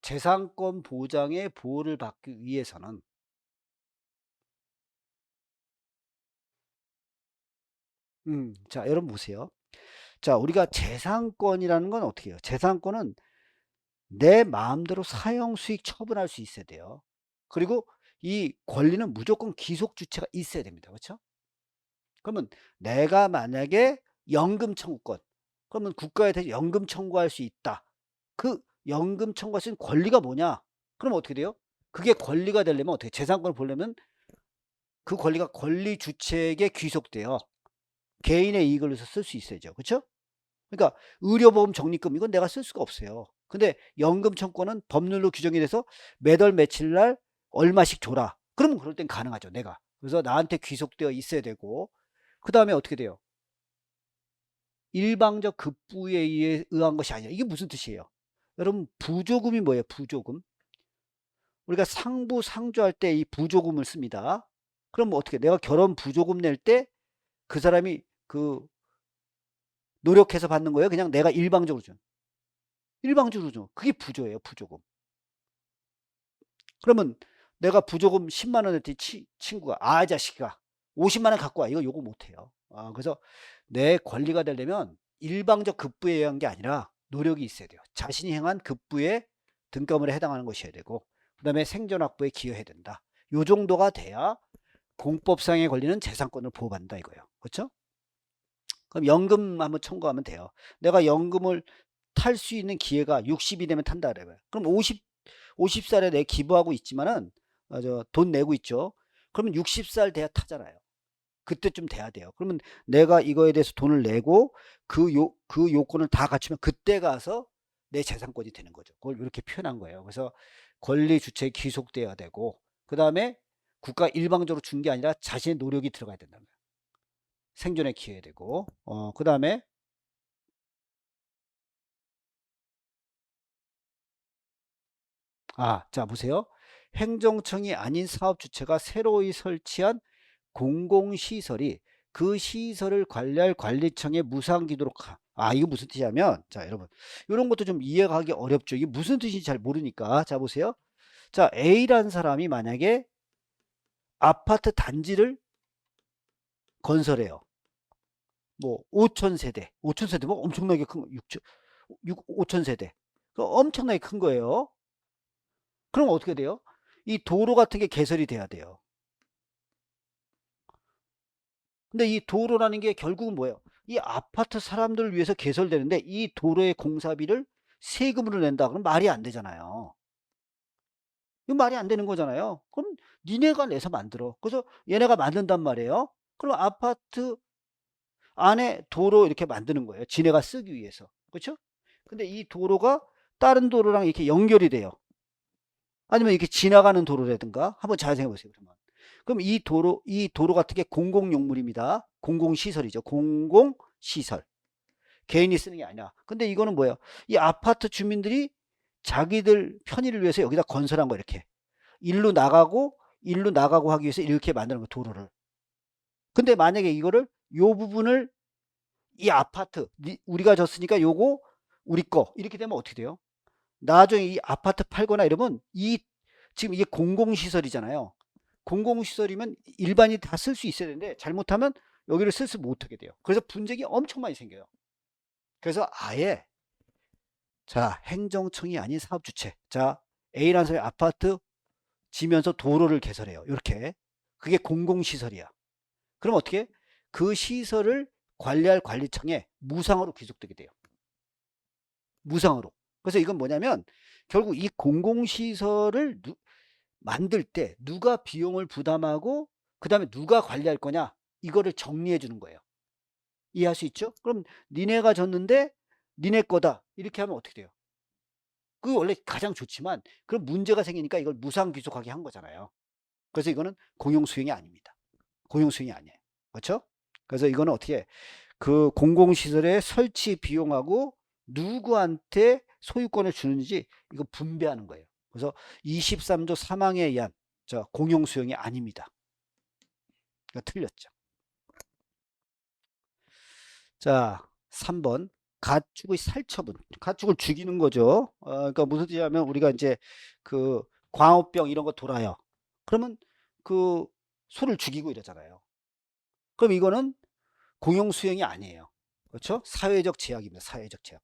Speaker 2: 재산권 보장의 보호를 받기 위해서는 자, 여러분 보세요. 자, 우리가 재산권이라는 건 어떻게 해요? 재산권은 내 마음대로 사용 수익 처분할 수 있어야 돼요. 그리고 이 권리는 무조건 귀속 주체가 있어야 됩니다. 그렇죠? 그러면 내가 만약에 연금 청구권, 그러면 국가에 대해서 연금 청구할 수 있다. 그 연금 청구할 수 있는 권리가 뭐냐? 그럼 어떻게 돼요? 그게 권리가 되려면 어떻게 재산권을 보려면 그 권리가 권리 주체에게 귀속돼요. 개인의 이익을 위해서 쓸 수 있어야죠. 그렇죠? 그러니까 의료보험 적립금 이건 내가 쓸 수가 없어요. 근데 연금 청구권은 법률로 규정이 돼서 매달 며칠 날 얼마씩 줘라. 그러면 그럴 땐 가능하죠. 내가. 그래서 나한테 귀속되어 있어야 되고 그 다음에 어떻게 돼요? 일방적 급부에 의한 것이 아니라 이게 무슨 뜻이에요? 여러분 부조금이 뭐예요? 부조금. 우리가 상부 상조할 때 이 부조금을 씁니다. 그럼 뭐 어떻게 내가 결혼 부조금 낼 때 그 사람이 그 노력해서 받는 거예요? 그냥 내가 일방적으로 줘. 일방적으로 줘. 그게 부조예요. 부조금. 그러면 내가 부조금 10만 원 냈더니 친구가 이 자식아 50만 원 갖고 와. 이거 요구 못해요. 그래서 내 권리가 되려면 일방적 급부에 의한 게 아니라 노력이 있어야 돼요. 자신이 행한 급부의 등가물에 해당하는 것이어야 되고 그 다음에 생존확보에 기여해야 된다. 요 정도가 돼야 공법상의 권리는 재산권을 보호받는다 이거예요. 그렇죠? 그럼 연금 한번 청구하면 돼요. 내가 연금을 탈 수 있는 기회가 60이 되면 탄다 그래요. 그럼 50살에 내 기부하고 있지만은 돈 내고 있죠. 그러면 60살 돼야 타잖아요. 그때쯤 돼야 돼요. 그러면 내가 이거에 대해서 돈을 내고 그 요건을 다 갖추면 그때 가서 내 재산권이 되는 거죠. 그걸 이렇게 표현한 거예요. 그래서 권리 주체에 귀속돼야 되고 그 다음에 국가 일방적으로 준 게 아니라 자신의 노력이 들어가야 된다는 거예요. 생존에 기여되고 그 다음에 자 보세요. 행정청이 아닌 사업 주체가 새로이 설치한 공공시설이 그 시설을 관리할 관리청에 무상기도록 이거 무슨 뜻이냐면 자 여러분 이런 것도 좀 이해하기 어렵죠. 이게 무슨 뜻인지 잘 모르니까 자 보세요. 자 A라는 사람이 만약에 아파트 단지를 건설해요. 뭐 5,000세대 5,000세대 뭐 엄청나게 큰 5,000세대 엄청나게 큰 거예요. 그럼 어떻게 돼요? 이 도로 같은 게 개설이 돼야 돼요. 근데 이 도로라는 게 결국은 뭐예요? 이 아파트 사람들을 위해서 개설되는데 이 도로의 공사비를 세금으로 낸다. 그럼 말이 안 되잖아요. 이거 말이 안 되는 거잖아요. 그럼 니네가 내서 만들어. 그래서 얘네가 만든단 말이에요. 그럼 아파트 안에 도로 이렇게 만드는 거예요. 지네가 쓰기 위해서. 그렇죠? 근데 이 도로가 다른 도로랑 이렇게 연결이 돼요. 아니면 이렇게 지나가는 도로라든가 한번 잘 생각해 보세요. 그럼 이 도로 같은 게 공공용물입니다. 공공시설이죠. 공공시설. 개인이 쓰는 게 아니야. 근데 이거는 뭐예요? 이 아파트 주민들이 자기들 편의를 위해서 여기다 건설한 거 이렇게. 일로 나가고 하기 위해서 이렇게 만드는 거 도로를. 근데 만약에 이거를 요 부분을 이 아파트 우리가 졌으니까 요거 우리 거 이렇게 되면 어떻게 돼요? 나중에 이 아파트 팔거나 이러면 지금 이게 공공시설이잖아요. 공공시설이면 일반인이 다 쓸 수 있어야 되는데 잘못하면 여기를 쓸 수 못하게 돼요. 그래서 분쟁이 엄청 많이 생겨요. 그래서 아예 자 행정청이 아닌 사업주체 자 A라는 사람이 아파트 지면서 도로를 개설해요. 이렇게 그게 공공시설이야. 그럼 어떻게 그 시설을 관리할 관리청에 무상으로 귀속되게 돼요. 무상으로. 그래서 이건 뭐냐면 결국 이 공공시설을 만들 때 누가 비용을 부담하고 그 다음에 누가 관리할 거냐 이거를 정리해 주는 거예요. 이해할 수 있죠? 그럼 니네가 졌는데 니네 거다 이렇게 하면 어떻게 돼요? 그게 원래 가장 좋지만 그럼 문제가 생기니까 이걸 무상귀속하게 한 거잖아요. 그래서 이거는 공용수용이 아닙니다. 공용수용이 아니에요. 그렇죠? 그래서 이거는 어떻게 그 공공시설의 설치 비용하고 누구한테 소유권을 주는지 이거 분배하는 거예요. 그래서 23조 3항에 의한 공용수용이 아닙니다. 이거 틀렸죠. 자, 3번. 가축의 살처분. 가축을 죽이는 거죠. 그러니까 무슨 뜻이냐면 우리가 이제 그 광우병 이런 거 돌아요. 그러면 그 소를 죽이고 이러잖아요. 그럼 이거는 공용 수용이 아니에요. 그렇죠? 사회적 제약입니다. 사회적 제약.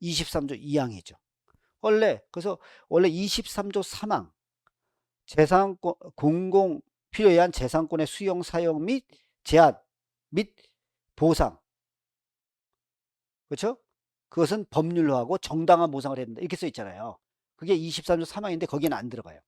Speaker 2: 23조 2항이죠. 그래서 원래 23조 3항 재산권 공공 필요에 의한 재산권의 수용 사용 및 제한 및 보상. 그렇죠? 그것은 법률화하고 정당한 보상을 해야 된다. 이렇게 써 있잖아요. 그게 23조 3항인데 거기는 안 들어가요.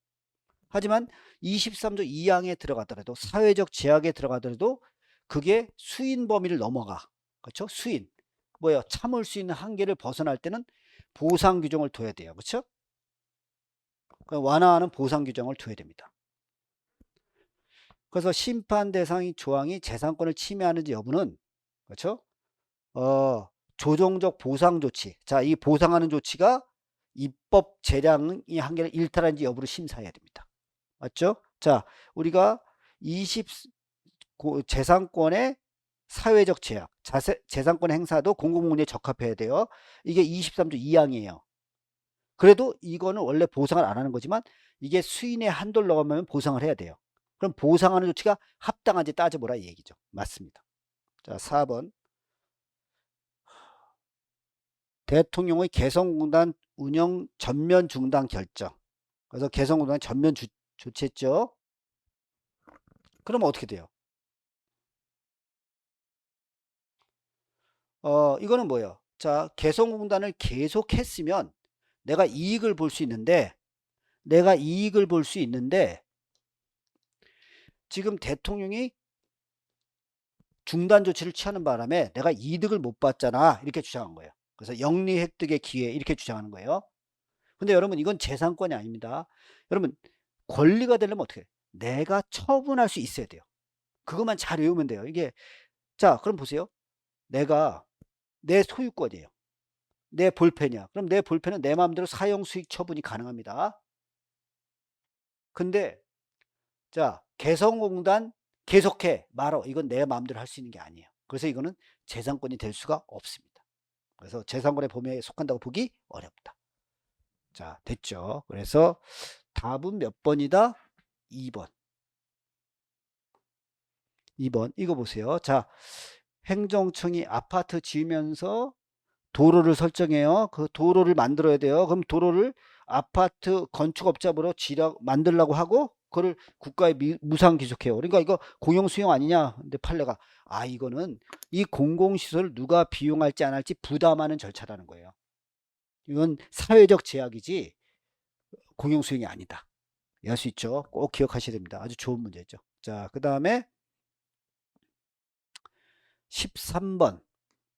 Speaker 2: 하지만 23조 2항에 들어가더라도 사회적 제약에 들어가더라도 그게 수인 범위를 넘어가. 그렇죠? 수인. 뭐예요? 참을 수 있는 한계를 벗어날 때는 보상 규정을 둬야 돼요. 그렇죠? 완화하는 보상 규정을 둬야 됩니다. 그래서 심판 대상이 조항이 재산권을 침해하는지 여부는 그렇죠? 조정적 보상 조치. 자, 이 보상하는 조치가 입법 재량의 한계를 일탈하는지 여부를 심사해야 됩니다. 맞죠? 자, 우리가 재산권의 사회적 제약, 재산권 행사도 공공문에 적합해야 돼요. 이게 23조 2항이에요. 그래도 이거는 원래 보상을 안 하는 거지만 이게 수인의 한도를 넘으면 보상을 해야 돼요. 그럼 보상하는 조치가 합당한지 따져보라 이 얘기죠. 맞습니다. 자, 4번. 대통령의 개성공단 운영 전면 중단 결정. 그래서 개성공단 전면 조치했죠. 그러면 어떻게 돼요? 이거는 뭐예요? 자, 개성공단을 계속했으면 내가 이익을 볼 수 있는데 지금 대통령이 중단 조치를 취하는 바람에 내가 이득을 못 봤잖아. 이렇게 주장한 거예요. 그래서 영리 획득의 기회 이렇게 주장하는 거예요. 근데 여러분 이건 재산권이 아닙니다. 여러분 권리가 되려면 어떻게 해요? 내가 처분할 수 있어야 돼요. 그것만 잘 외우면 돼요. 이게 자, 그럼 보세요. 내가 내 소유권이에요. 내 볼펜이야. 그럼 내 볼펜은 내 마음대로 사용 수익 처분이 가능합니다. 근데 자, 개성공단 계속해 말어. 이건 내 마음대로 할 수 있는 게 아니에요. 그래서 이거는 재산권이 될 수가 없습니다. 그래서 재산권의 범위에 속한다고 보기 어렵다. 자, 됐죠. 그래서 답은 몇 번이다? 2번. 2번. 이거 보세요. 자, 행정청이 아파트 지으면서 도로를 설정해요. 그 도로를 만들어야 돼요. 그럼 도로를 아파트 건축업자로 만들려고 하고 그거를 국가에 무상 귀속해요. 그러니까 이거 공용 수용 아니냐? 근데 판례가 이거는 이 공공시설을 누가 비용할지 안 할지 부담하는 절차라는 거예요. 이건 사회적 제약이지 공용 수용이 아니다. 이해할 수 있죠? 꼭 기억하셔야 됩니다. 아주 좋은 문제죠. 자, 그 다음에 13번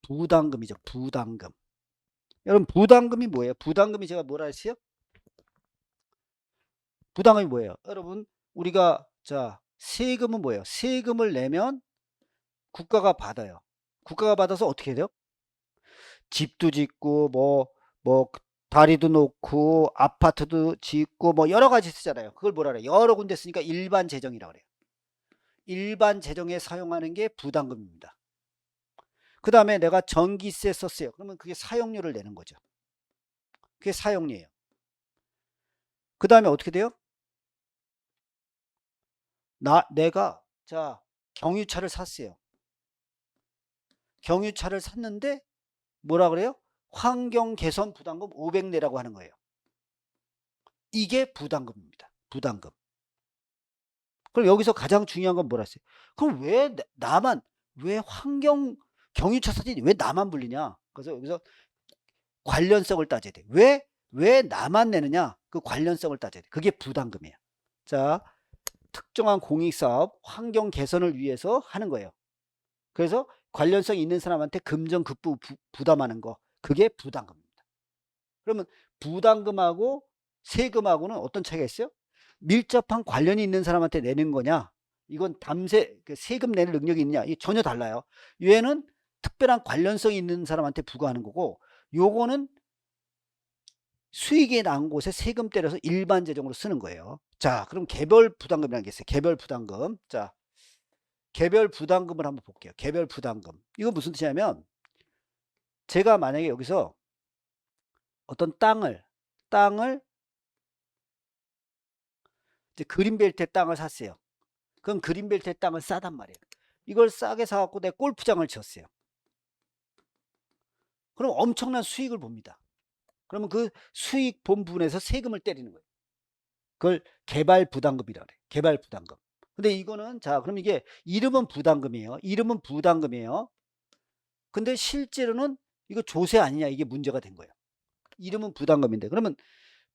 Speaker 2: 부담금이죠. 부담금. 여러분 부담금이 뭐예요? 부담금이 제가 뭐라 했어요? 부담금이 뭐예요? 여러분 우리가 자 세금은 뭐예요? 세금을 내면 국가가 받아요. 국가가 받아서 어떻게 해야 돼요? 집도 짓고 뭐 다리도 놓고 아파트도 짓고 뭐 여러 가지 쓰잖아요. 그걸 뭐라 그래요? 여러 군데 쓰니까 일반 재정이라 그래요. 일반 재정에 사용하는 게 부담금입니다. 그 다음에 내가 전기세 썼어요. 그러면 그게 사용료를 내는 거죠. 그게 사용료예요. 그 다음에 어떻게 돼요? 내가 자 경유차를 샀어요. 경유차를 샀는데 뭐라 그래요? 환경 개선 부담금 500 내라고 하는 거예요. 이게 부담금입니다. 부담금. 그럼 여기서 가장 중요한 건 뭐라 했어요? 그럼 왜 환경 경유차 사지 왜 나만 불리냐? 그래서 여기서 관련성을 따져야 돼. 왜 나만 내느냐? 그 관련성을 따져야 돼. 그게 부담금이에요. 자, 특정한 공익사업 환경 개선을 위해서 하는 거예요. 그래서 관련성이 있는 사람한테 금전급부 부담하는 거 그게 부담금입니다. 그러면 부담금하고 세금하고는 어떤 차이가 있어요? 밀접한 관련이 있는 사람한테 내는 거냐 이건 세금 내는 능력이 있느냐 이게 전혀 달라요. 얘는 특별한 관련성이 있는 사람한테 부과하는 거고 요거는 수익이 난 곳에 세금 때려서 일반 재정으로 쓰는 거예요. 자, 그럼 개별 부담금이라는 게 있어요. 개별 부담금. 자, 개별 부담금을 한번 볼게요. 개별 부담금. 이거 무슨 뜻이냐면 제가 만약에 여기서 어떤 땅을 이제 그린벨트의 땅을 샀어요. 그럼 그린벨트의 땅은 싸단 말이에요. 이걸 싸게 사갖고 내 골프장을 지었어요. 그럼 엄청난 수익을 봅니다. 그러면 그 수익 본 부분에서 세금을 때리는 거예요. 그걸 개발 부담금이라고 그래요. 개발 부담금. 근데 이거는 자, 그럼 이게 이름은 부담금이에요. 이름은 부담금이에요. 근데 실제로는 이거 조세 아니냐, 이게 문제가 된 거예요. 이름은 부담금인데. 그러면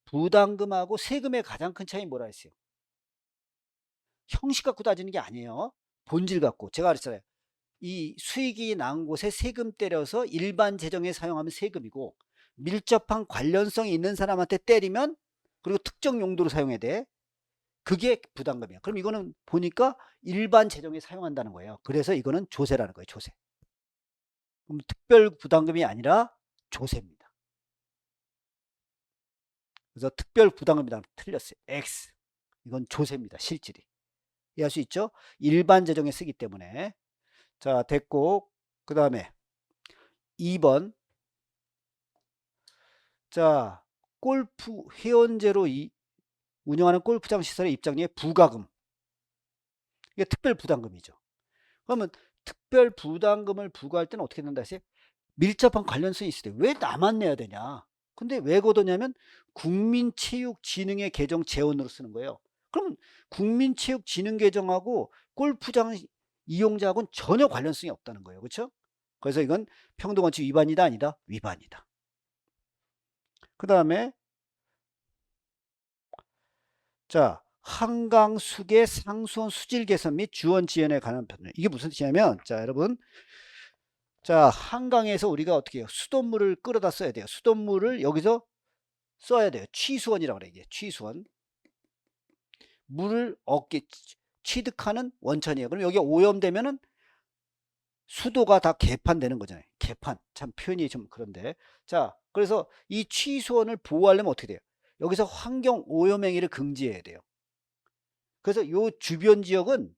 Speaker 2: 부담금하고 세금의 가장 큰 차이 뭐라 했어요? 형식 갖고 따지는 게 아니에요. 본질 갖고. 제가 그랬잖아요. 이 수익이 난 곳에 세금 때려서 일반 재정에 사용하면 세금이고, 밀접한 관련성이 있는 사람한테 때리면, 그리고 특정 용도로 사용해야 돼. 그게 부담금이야. 그럼 이거는 보니까 일반 재정에 사용한다는 거예요. 그래서 이거는 조세라는 거예요. 조세. 그럼 특별 부담금이 아니라 조세입니다. 그래서 특별 부담금이랑 틀렸어요. X. 이건 조세입니다. 실질이. 이해할 수 있죠? 일반 재정에 쓰기 때문에. 자, 됐고, 그 다음에 2번. 자, 골프 회원제로 운영하는 골프장 시설의 입장료의 부과금. 이게 특별 부담금이죠. 그러면 특별 부담금을 부과할 때는 어떻게 된다 했어요? 밀접한 관련성이 있을 때 왜 나만 내야 되냐? 근데 왜 걷었냐면 국민체육진흥의 계정 재원으로 쓰는 거예요. 그럼 국민체육진흥계정하고 골프장 이용자하고는 전혀 관련성이 없다는 거예요. 그렇죠? 그래서 이건 평등원칙 위반이다 아니다? 위반이다. 그 다음에 자, 한강 수계 상수원 수질 개선 및 주원 지원에 관한 변경. 이게 무슨 뜻이냐면, 자, 여러분, 자, 한강에서 우리가 어떻게 해요? 수돗물을 끌어다 써야 돼요. 수돗물을 여기서 써야 돼요. 취수원이라고 그래. 이게 취수원. 물을 취득하는 원천이에요. 그럼 여기 오염되면은 수도가 다 개판되는 거잖아요. 개판. 참 표현이 좀 그런데. 자, 그래서 이 취수원을 보호하려면 어떻게 돼요? 여기서 환경 오염 행위를 금지해야 돼요. 그래서 요 주변 지역은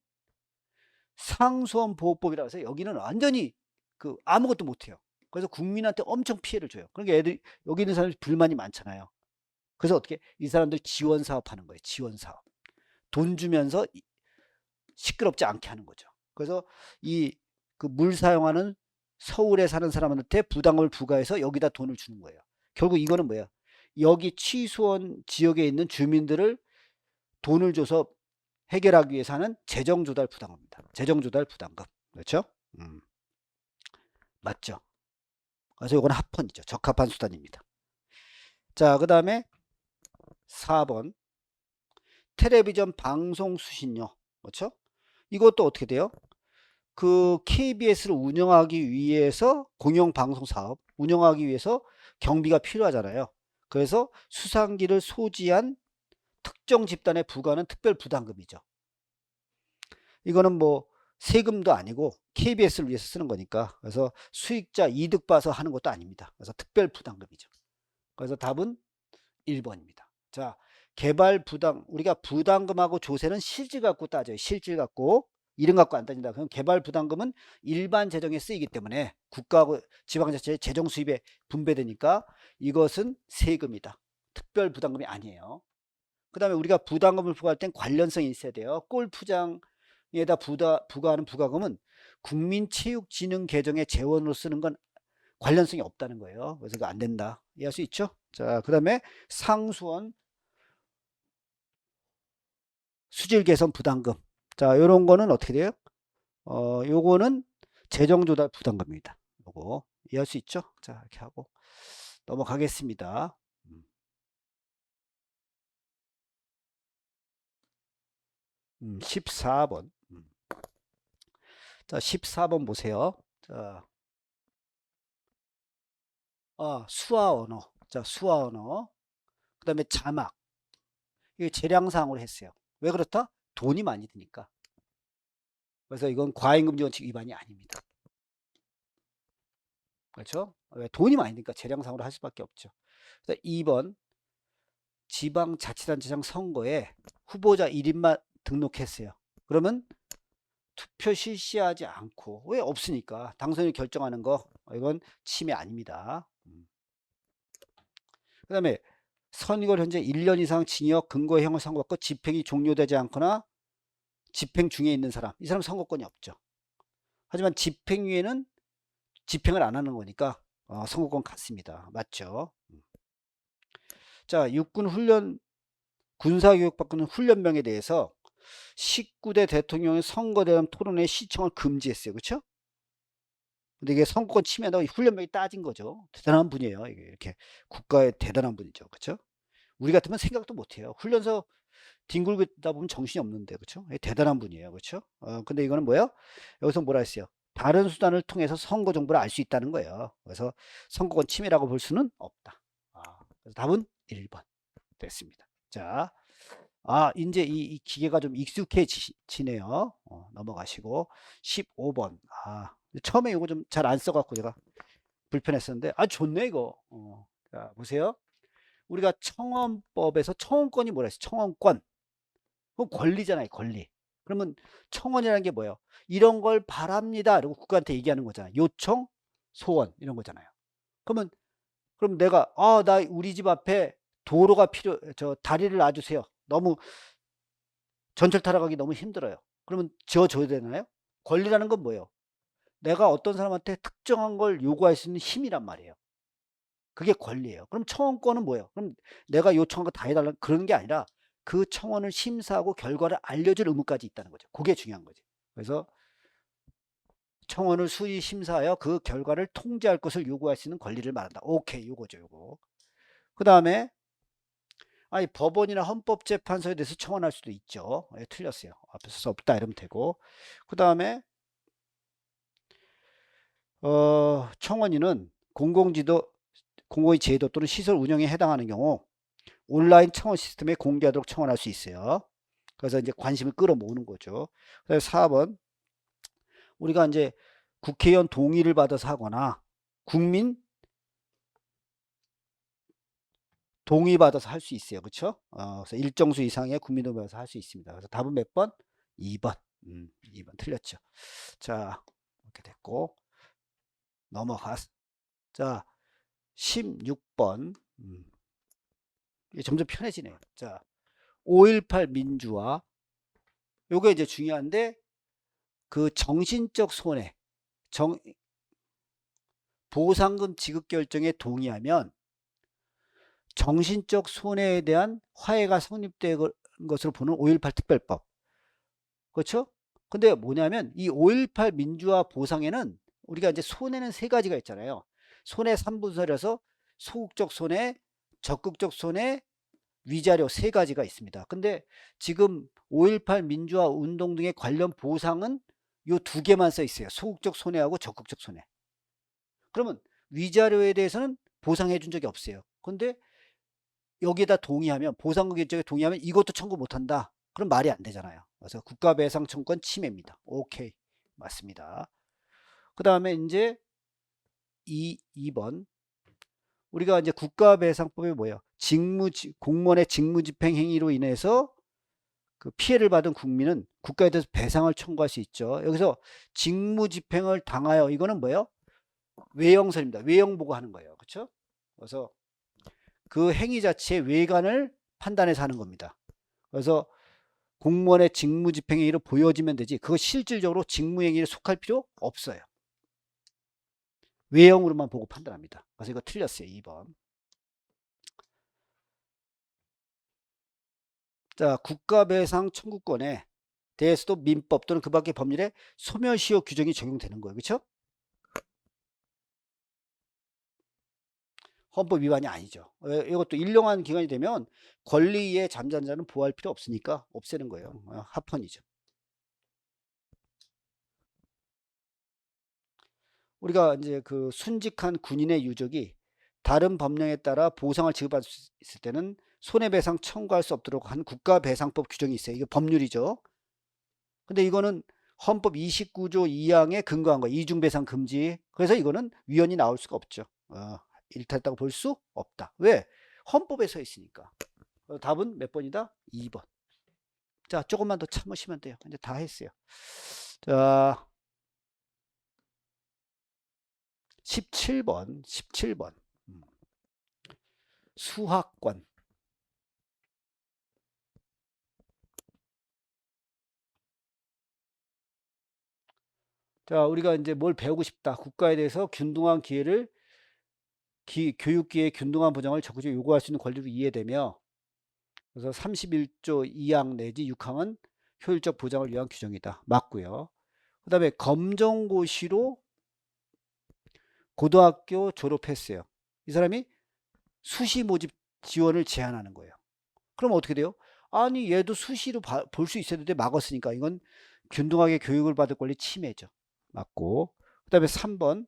Speaker 2: 상수원 보호법이라고 해서 여기는 완전히 그 아무것도 못해요. 그래서 국민한테 엄청 피해를 줘요. 그러니까 애들 여기 있는 사람들이 불만이 많잖아요. 그래서 어떻게 이 사람들 지원 사업 하는 거예요. 지원 사업. 돈 주면서 시끄럽지 않게 하는 거죠. 그래서 이 그 물 사용하는 서울에 사는 사람한테 부담금을 부과해서 여기다 돈을 주는 거예요. 결국 이거는 뭐야? 여기 취수원 지역에 있는 주민들을 돈을 줘서 해결하기 위해서 하는 재정조달 부담금입니다. 재정조달 부담금. 그렇죠? 맞죠? 그래서 이건 합헌이죠. 적합한 수단입니다. 자, 그 다음에 4번. 텔레비전 방송 수신료. 그렇죠? 이것도 어떻게 돼요? 그 KBS를 운영하기 위해서 공영방송 사업 운영하기 위해서 경비가 필요하잖아요. 그래서 수상기를 소지한 특정 집단에 부과하는 특별 부담금이죠. 이거는 뭐 세금도 아니고 KBS를 위해서 쓰는 거니까. 그래서 수익자 이득 봐서 하는 것도 아닙니다. 그래서 특별 부담금이죠. 그래서 답은 1번입니다. 자, 개발 부담, 우리가 부담금하고 조세는 실질 갖고 따져요. 실질 갖고. 이름 갖고 안 따진다. 그럼 개발 부담금은 일반 재정에 쓰이기 때문에 국가하고 지방자치의 재정 수입에 분배되니까 이것은 세금이다. 특별 부담금이 아니에요. 그 다음에 우리가 부담금을 부과할 땐 관련성이 있어야 돼요. 골프장에다 부과하는 부과금은 국민체육진흥 계정의 재원으로 쓰는 건 관련성이 없다는 거예요. 그래서 이거 안 된다. 이해할 수 있죠? 자, 그 다음에 상수원 수질 개선 부담금. 자, 요런 거는 어떻게 돼요? 요거는 재정조달 부담금입니다. 요거 이해할 수 있죠? 자, 이렇게 하고 넘어가겠습니다. 14번. 자, 14번 보세요. 자, 수화 언어. 자, 수화 언어. 그 다음에 자막. 이게 재량사항으로 했어요. 왜 그렇다? 돈이 많이 드니까. 그래서 이건 과잉금지원칙 위반이 아닙니다. 그렇죠? 왜? 돈이 많이 드니까 재량상으로 할 수밖에 없죠. 그래서 2번 지방자치단체장 선거에 후보자 1인만 등록했어요. 그러면 투표 실시하지 않고 왜 없으니까 당선을 결정하는 거 이건 침해 아닙니다. 그 다음에 선거 현재 1년 이상 징역 근거형을 선고받고 집행이 종료되지 않거나 집행 중에 있는 사람 이 사람 선거권이 없죠. 하지만 집행유예는 집행을 안 하는 거니까 선거권 같습니다. 맞죠? 자, 육군 훈련 군사교육 받는 훈련병에 대해서 19대 대통령의 선거에 대한 토론회 시청을 금지했어요. 그렇죠? 근데 이게 선거권 침해한다고 훈련병이 따진 거죠. 대단한 분이에요. 이게 이렇게 국가의 대단한 분이죠. 그렇죠? 우리 같으면 생각도 못 해요. 훈련소 뒹굴다 보면 정신이 없는데. 그렇죠? 대단한 분이에요. 그렇죠? 근데 이거는 뭐예요? 여기서 뭐라 했어요? 다른 수단을 통해서 선거 정보를 알 수 있다는 거예요. 그래서 선거권 침해라고 볼 수는 없다. 그래서 답은 1번 됐습니다. 자, 이제 이 기계가 좀 익숙해지네요. 넘어가시고 15번. 처음에 이거 좀 잘 안 써갖고 제가 불편했었는데 좋네 이거. 자, 보세요. 우리가 청원법에서 청원권이 뭐라 했어? 청원권. 그건 권리잖아요, 권리. 그러면 청원이라는 게 뭐예요? 이런 걸 바랍니다. 그리고 국가한테 얘기하는 거잖아요. 요청, 소원 이런 거잖아요. 그럼 내가 나 우리 집 앞에 도로가 다리를 놔주세요. 너무 전철 타러 가기 너무 힘들어요. 그러면 지어줘야 되나요? 권리라는 건 뭐예요? 내가 어떤 사람한테 특정한 걸 요구할 수 있는 힘이란 말이에요. 그게 권리예요. 그럼 청원권은 뭐예요? 그럼 내가 요청한 거 다 해달라는 그런 게 아니라 그 청원을 심사하고 결과를 알려줄 의무까지 있다는 거죠. 그게 중요한 거지. 그래서 청원을 수의 심사하여 그 결과를 통제할 것을 요구할 수 있는 권리를 말한다. 오케이, 요거죠, 요거. 그 다음에 법원이나 헌법재판소에 대해서 청원할 수도 있죠. 틀렸어요. 앞에서 없다 이러면 되고. 그 다음에 청원인은 공공의 제도 또는 시설 운영에 해당하는 경우 온라인 청원 시스템에 공개하도록 청원할 수 있어요. 그래서 이제 관심을 끌어모으는 거죠. 그래서 4번 우리가 이제 국회의원 동의를 받아서 하거나 국민 동의받아서 할 수 있어요. 그렇죠? 그래서 일정 수 이상의 국민 동의받아서 할 수 있습니다. 그래서 답은 몇 번? 2번. 2번 틀렸죠. 자, 이렇게 됐고 넘어가서 자, 16번. 이게 점점 편해지네요. 자, 5.18 민주화. 요게 이제 중요한데 그 정신적 손해, 보상금 지급 결정에 동의하면 정신적 손해에 대한 화해가 성립된 것으로 보는 5.18 특별법. 그렇죠? 근데 뭐냐면 이 5.18 민주화 보상에는 우리가 이제 손해는 세 가지가 있잖아요. 손해 3분설에서 소극적 손해, 적극적 손해, 위자료 세 가지가 있습니다. 근데 지금 5.18 민주화 운동 등의 관련 보상은 요 두 개만 써 있어요. 소극적 손해하고 적극적 손해. 그러면 위자료에 대해서는 보상해 준 적이 없어요. 근데 여기에다 동의하면 보상금 결정에 동의하면 이것도 청구 못한다. 그럼 말이 안 되잖아요. 그래서 국가배상 청구권 침해입니다. 오케이, 맞습니다. 그 다음에 이제 2번 우리가 이제 국가배상법이 뭐예요? 공무원의 직무집행 행위로 인해서 그 피해를 받은 국민은 국가에 대해서 배상을 청구할 수 있죠. 여기서 직무집행을 당하여 이거는 뭐예요? 외형설입니다. 외형 보고 하는 거예요. 그렇죠? 그래서 그 행위 자체의 외관을 판단해서 하는 겁니다. 그래서 공무원의 직무집행행위로 보여지면 되지 그거 실질적으로 직무행위에 속할 필요 없어요. 외형으로만 보고 판단합니다. 그래서 이거 틀렸어요. 2번. 자, 국가배상 청구권에 대해서도 민법 또는 그 밖의 법률에 소멸시효 규정이 적용되는 거예요. 그렇죠? 헌법 위반이 아니죠. 이것도 일용한 기간이 되면 권리에 잠자는 자는 보호할 필요 없으니까 없애는 거예요. 합헌이죠. 우리가 이제 그 순직한 군인의 유족이 다른 법령에 따라 보상을 지급받을 수 있을 때는 손해배상 청구할 수 없도록 한 국가배상법 규정이 있어요. 이게 법률이죠. 근데 이거는 헌법 29조 2항에 근거한 거예요. 이중배상 금지. 그래서 이거는 위헌이 나올 수가 없죠. 일탈했다고 볼 수 없다. 왜? 헌법에 서 있으니까. 답은 몇 번이다? 2번. 자, 조금만 더 참으시면 돼요. 이제 다 했어요. 자, 17번. 수학권. 자, 우리가 이제 뭘 배우고 싶다. 국가에 대해서 균등한 교육 기회의 균등한 보장을 적극적으로 요구할 수 있는 권리로 이해되며, 그래서 31조 2항 내지 6항은 효율적 보장을 위한 규정이다. 맞고요. 그 다음에 검정고시로 고등학교 졸업했어요. 이 사람이 수시 모집 지원을 제한하는 거예요. 그럼 어떻게 돼요? 아니, 얘도 수시로 볼 수 있어야 되는데 막았으니까 이건 균등하게 교육을 받을 권리 침해죠. 맞고. 그 다음에 3번.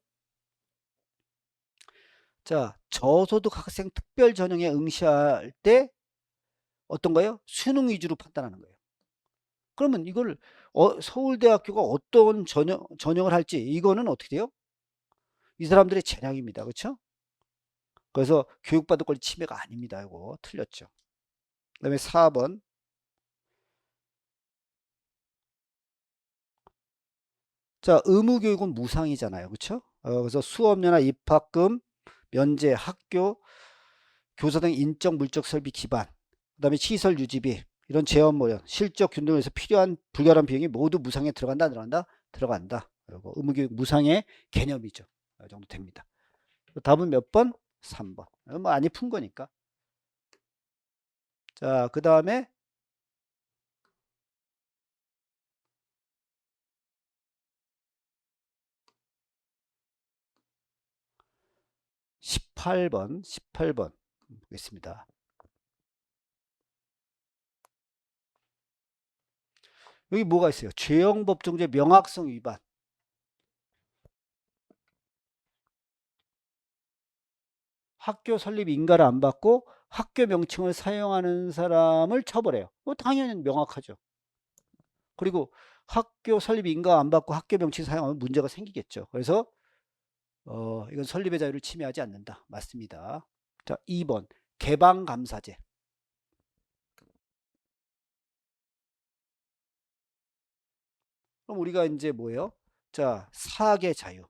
Speaker 2: 자, 저소득 학생 특별 전형에 응시할 때 어떤가요? 수능 위주로 판단하는 거예요. 그러면 이걸 서울대학교가 어떤 전형을 할지 이거는 어떻게 돼요? 이 사람들의 재량입니다. 그렇죠? 그래서 교육받을 권리 침해가 아닙니다. 이거 틀렸죠. 그 다음에 4번. 자, 의무교육은 무상이잖아요. 그렇죠? 그래서 수업료나 입학금, 면제, 학교, 교사 등 인적 물적 설비 기반, 그다음에 시설 유지비, 이런 재원 마련, 실적 균등을 위해서 필요한 불가한 비용이 모두 무상에 들어간다, 안 들어간다? 들어간다. 그리고 의무교육 무상의 개념이죠. 이 정도 됩니다. 답은 몇 번? 3번. 뭐 많이 푼 거니까. 자, 그 다음에 18번 보겠습니다. 여기 뭐가 있어요? 죄형법정제 명확성 위반. 학교 설립 인가를 안 받고 학교 명칭을 사용하는 사람을 처벌해요. 당연히 명확하죠. 그리고 학교 설립 인가 안 받고 학교 명칭 사용하면 문제가 생기겠죠. 그래서 이건 설립의 자유를 침해하지 않는다. 맞습니다. 자, 2번 개방감사제. 그럼 우리가 이제 뭐예요? 자, 사학의 자유.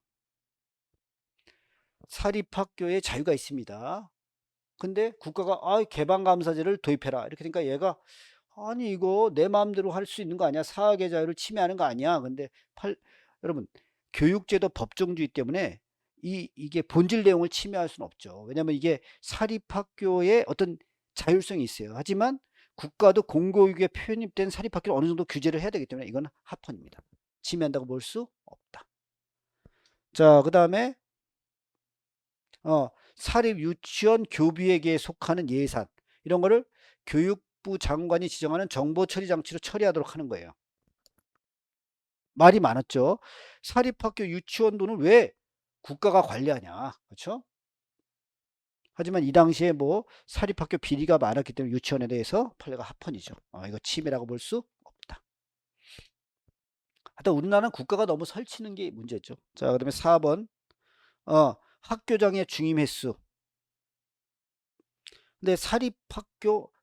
Speaker 2: 사립학교에 자유가 있습니다. 근데 국가가 개방감사제를 도입해라. 이렇게 되니까 얘가 아니 이거 내 마음대로 할 수 있는 거 아니야? 사학의 자유를 침해하는 거 아니야? 근데 여러분 교육제도 법정주의 때문에 이게 본질 내용을 침해할 수는 없죠. 왜냐하면 이게 사립학교의 어떤 자율성이 있어요. 하지만 국가도 공교육에 편입된 사립학교를 어느 정도 규제를 해야 되기 때문에 이건 합헌입니다. 침해한다고 볼 수 없다. 자, 그 다음에 사립 유치원 교비에게 속하는 예산, 이런 거를 교육부 장관이 지정하는 정보 처리 장치로 처리하도록 하는 거예요. 말이 많았죠. 사립학교 유치원 돈을 왜 국가가 관리하냐. 그렇죠? 하지만 이 당시에 뭐 사립학교 비리가 많았기 때문에 유치원에 대해서 판례가 합헌이죠. 이거 침해라고 볼 수 없다. 하여튼 우리나라는 국가가 너무 설치는 게 문제죠. 자, 그다음에 4번. 학교장의 중임 횟수. 근데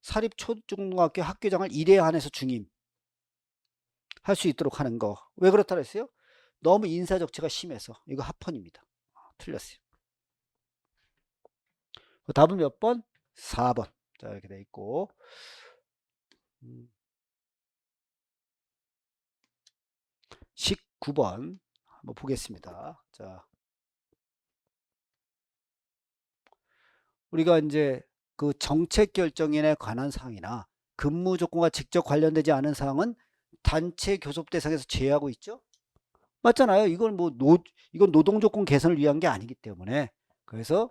Speaker 2: 사립초중등학교 학교장을 1회 한해서 중임 할 수 있도록 하는 거. 왜 그렇다 그랬어요? 너무 인사적체가 심해서. 이거 합헌입니다. 틀렸어요. 답은 몇 번? 4번. 자, 이렇게 돼 있고. 19번 한번 보겠습니다. 자, 우리가 이제 그 정책 결정인에 관한 사항이나 근무 조건과 직접 관련되지 않은 사항은 단체 교섭 대상에서 제외하고 있죠? 맞잖아요. 이건 노동 조건 개선을 위한 게 아니기 때문에. 그래서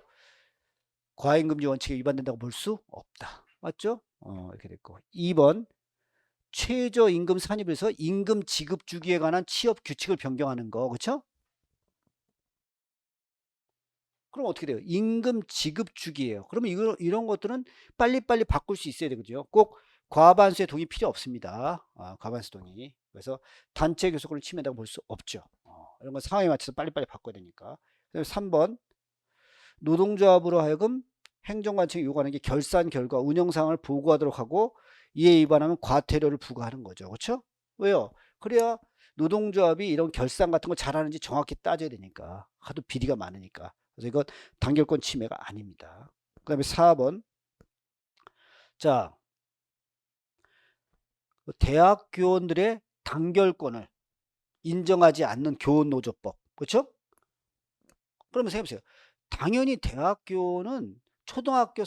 Speaker 2: 과잉금지 원칙에 위반된다고 볼 수 없다. 맞죠? 이렇게 됐고. 2번 최저임금 산입에서 임금 지급 주기에 관한 취업 규칙을 변경하는 거. 그렇죠? 그럼 어떻게 돼요? 임금 지급 주기예요. 그러면 이런 것들은 빨리빨리 바꿀 수 있어야 되거든요. 꼭 과반수의 동의 필요 없습니다. 과반수 동의. 그래서 단체 교섭권을 침해한다고 볼 수 없죠. 이런 건 상황에 맞춰서 빨리빨리 바꿔야 되니까. 3번 노동조합으로 하여금 행정관청이 요구하는 게 결산 결과 운영 상황을 보고하도록 하고 이에 위반하면 과태료를 부과하는 거죠. 그렇죠? 왜요? 그래야 노동조합이 이런 결산 같은 거 잘하는지 정확히 따져야 되니까. 하도 비리가 많으니까. 그래서 이건 단결권 침해가 아닙니다. 그 다음에 4번. 자, 대학 교원들의 단결권을 인정하지 않는 교원노조법. 그렇죠? 그러면 생각해 보세요. 당연히 대학교는 초등학교,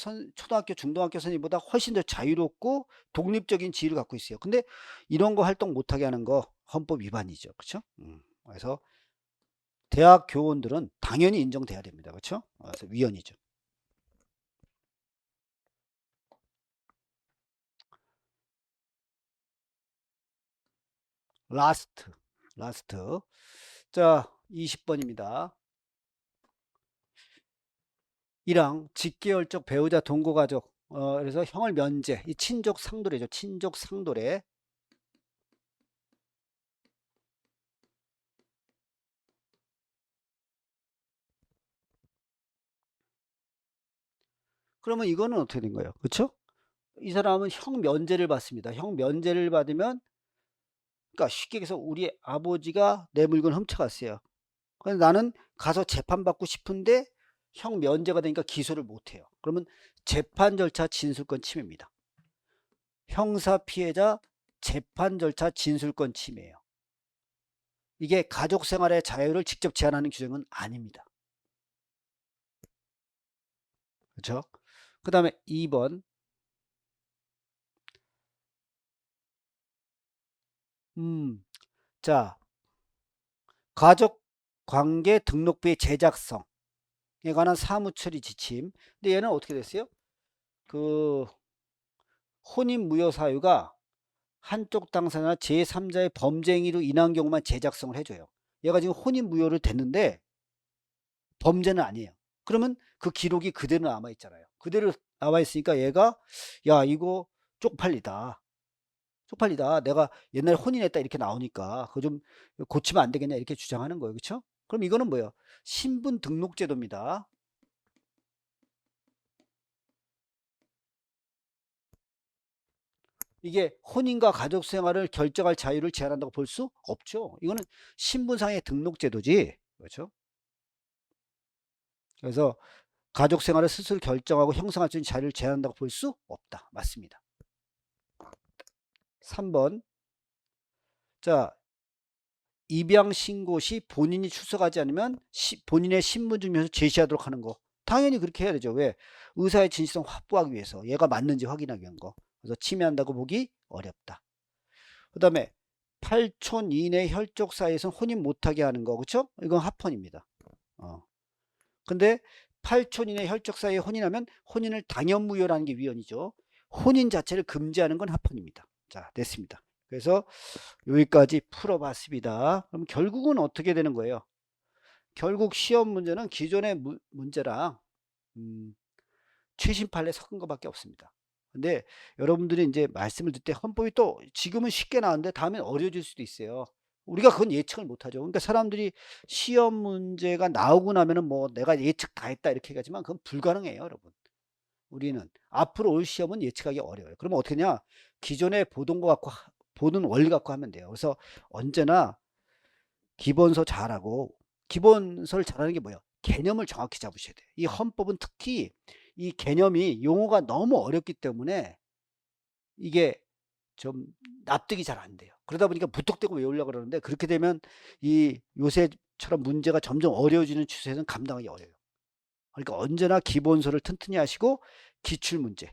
Speaker 2: 중등학교 선생님보다 훨씬 더 자유롭고 독립적인 지위를 갖고 있어요. 근데 이런 거 활동 못하게 하는 거 헌법 위반이죠. 그렇죠? 그래서 대학 교원들은 당연히 인정돼야 됩니다. 그렇죠? 그래서 위헌이죠. 라스트. 자, 20번입니다. 1항 직계열적 배우자 동거가족. 그래서 형을 면제. 이 친족 상도례죠. 친족 상도례. 그러면 이거는 어떻게 된 거예요? 그렇죠? 이 사람은 형 면제를 받습니다. 형 면제를 받으면, 그러니까 쉽게 얘기해서 우리 아버지가 내 물건 훔쳐갔어요. 그래서 나는 가서 재판받고 싶은데 형 면제가 되니까 기소를 못해요. 그러면 재판 절차 진술권 침해입니다. 형사 피해자 재판 절차 진술권 침해예요. 이게 가족 생활의 자유를 직접 제한하는 규정은 아닙니다. 그렇죠? 그 다음에 2번. 자, 가족 관계 등록부의 제작성에 관한 사무처리 지침. 근데 얘는 어떻게 됐어요? 그 혼인 무효 사유가 한쪽 당사자나 제3자의 범죄 행위로 인한 경우만 제작성을 해줘요. 얘가 지금 혼인 무효를 됐는데 범죄는 아니에요. 그러면 그 기록이 그대로 남아있잖아요. 그대로 남아있으니까 얘가 야 이거 쪽팔리다. 내가 옛날에 혼인했다 이렇게 나오니까 그거 좀 고치면 안 되겠냐 이렇게 주장하는 거예요. 그렇죠? 그럼 이거는 뭐예요? 신분 등록 제도입니다. 이게 혼인과 가족 생활을 결정할 자유를 제한한다고 볼 수 없죠. 이거는 신분상의 등록 제도지. 그렇죠? 그래서 가족 생활을 스스로 결정하고 형성할 수 있는 자유를 제한한다고 볼 수 없다. 맞습니다. 3번. 자, 입양 신고 시 본인이 출석하지 않으면 본인의 신분증명서 제시하도록 하는 거. 당연히 그렇게 해야 되죠. 왜? 의사의 진실성 확보하기 위해서. 얘가 맞는지 확인하기 위한 거. 그래서 침해한다고 보기 어렵다. 그 다음에 8촌 이내 혈족 사이에서는 혼인 못하게 하는 거. 그렇죠? 이건 합헌입니다. 근데 8촌 이내 혈족 사이에 혼인하면 혼인을 당연무효라는 게 위헌이죠. 혼인 자체를 금지하는 건 합헌입니다. 자, 됐습니다. 그래서 여기까지 풀어봤습니다. 그럼 결국은 어떻게 되는 거예요? 결국 시험 문제는 기존의 문제랑 최신 판례 섞은 것밖에 없습니다. 근데 여러분들이 이제 말씀을 듣때 헌법이 또 지금은 쉽게 나왔는데 다음엔 어려워질 수도 있어요. 우리가 그건 예측을 못하죠. 그러니까 사람들이 시험 문제가 나오고 나면은 뭐 내가 예측 다 했다 이렇게 하지만 그건 불가능해요, 여러분. 우리는 앞으로 올 시험은 예측하기 어려워요. 그러면 어떻게 하냐? 기존에 보던 거 갖고 보는 원리 갖고 하면 돼요. 그래서 언제나 기본서 잘하고 기본서를 잘하는 게 뭐예요? 개념을 정확히 잡으셔야 돼요. 이 헌법은 특히 이 개념이 용어가 너무 어렵기 때문에 이게 좀 납득이 잘 안 돼요. 그러다 보니까 무턱대고 외우려고 그러는데 그렇게 되면 이 요새처럼 문제가 점점 어려워지는 추세는 감당하기 어려워요. 그러니까 언제나 기본서를 튼튼히 하시고 기출문제,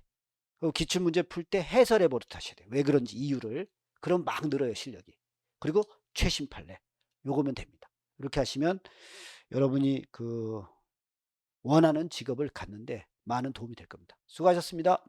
Speaker 2: 기출문제 풀 때 해설해 버릇 하셔야 돼요. 왜 그런지 이유를. 그럼 막 늘어요, 실력이. 그리고 최신 판례. 요거면 됩니다. 이렇게 하시면 여러분이 그 원하는 직업을 갖는데 많은 도움이 될 겁니다. 수고하셨습니다.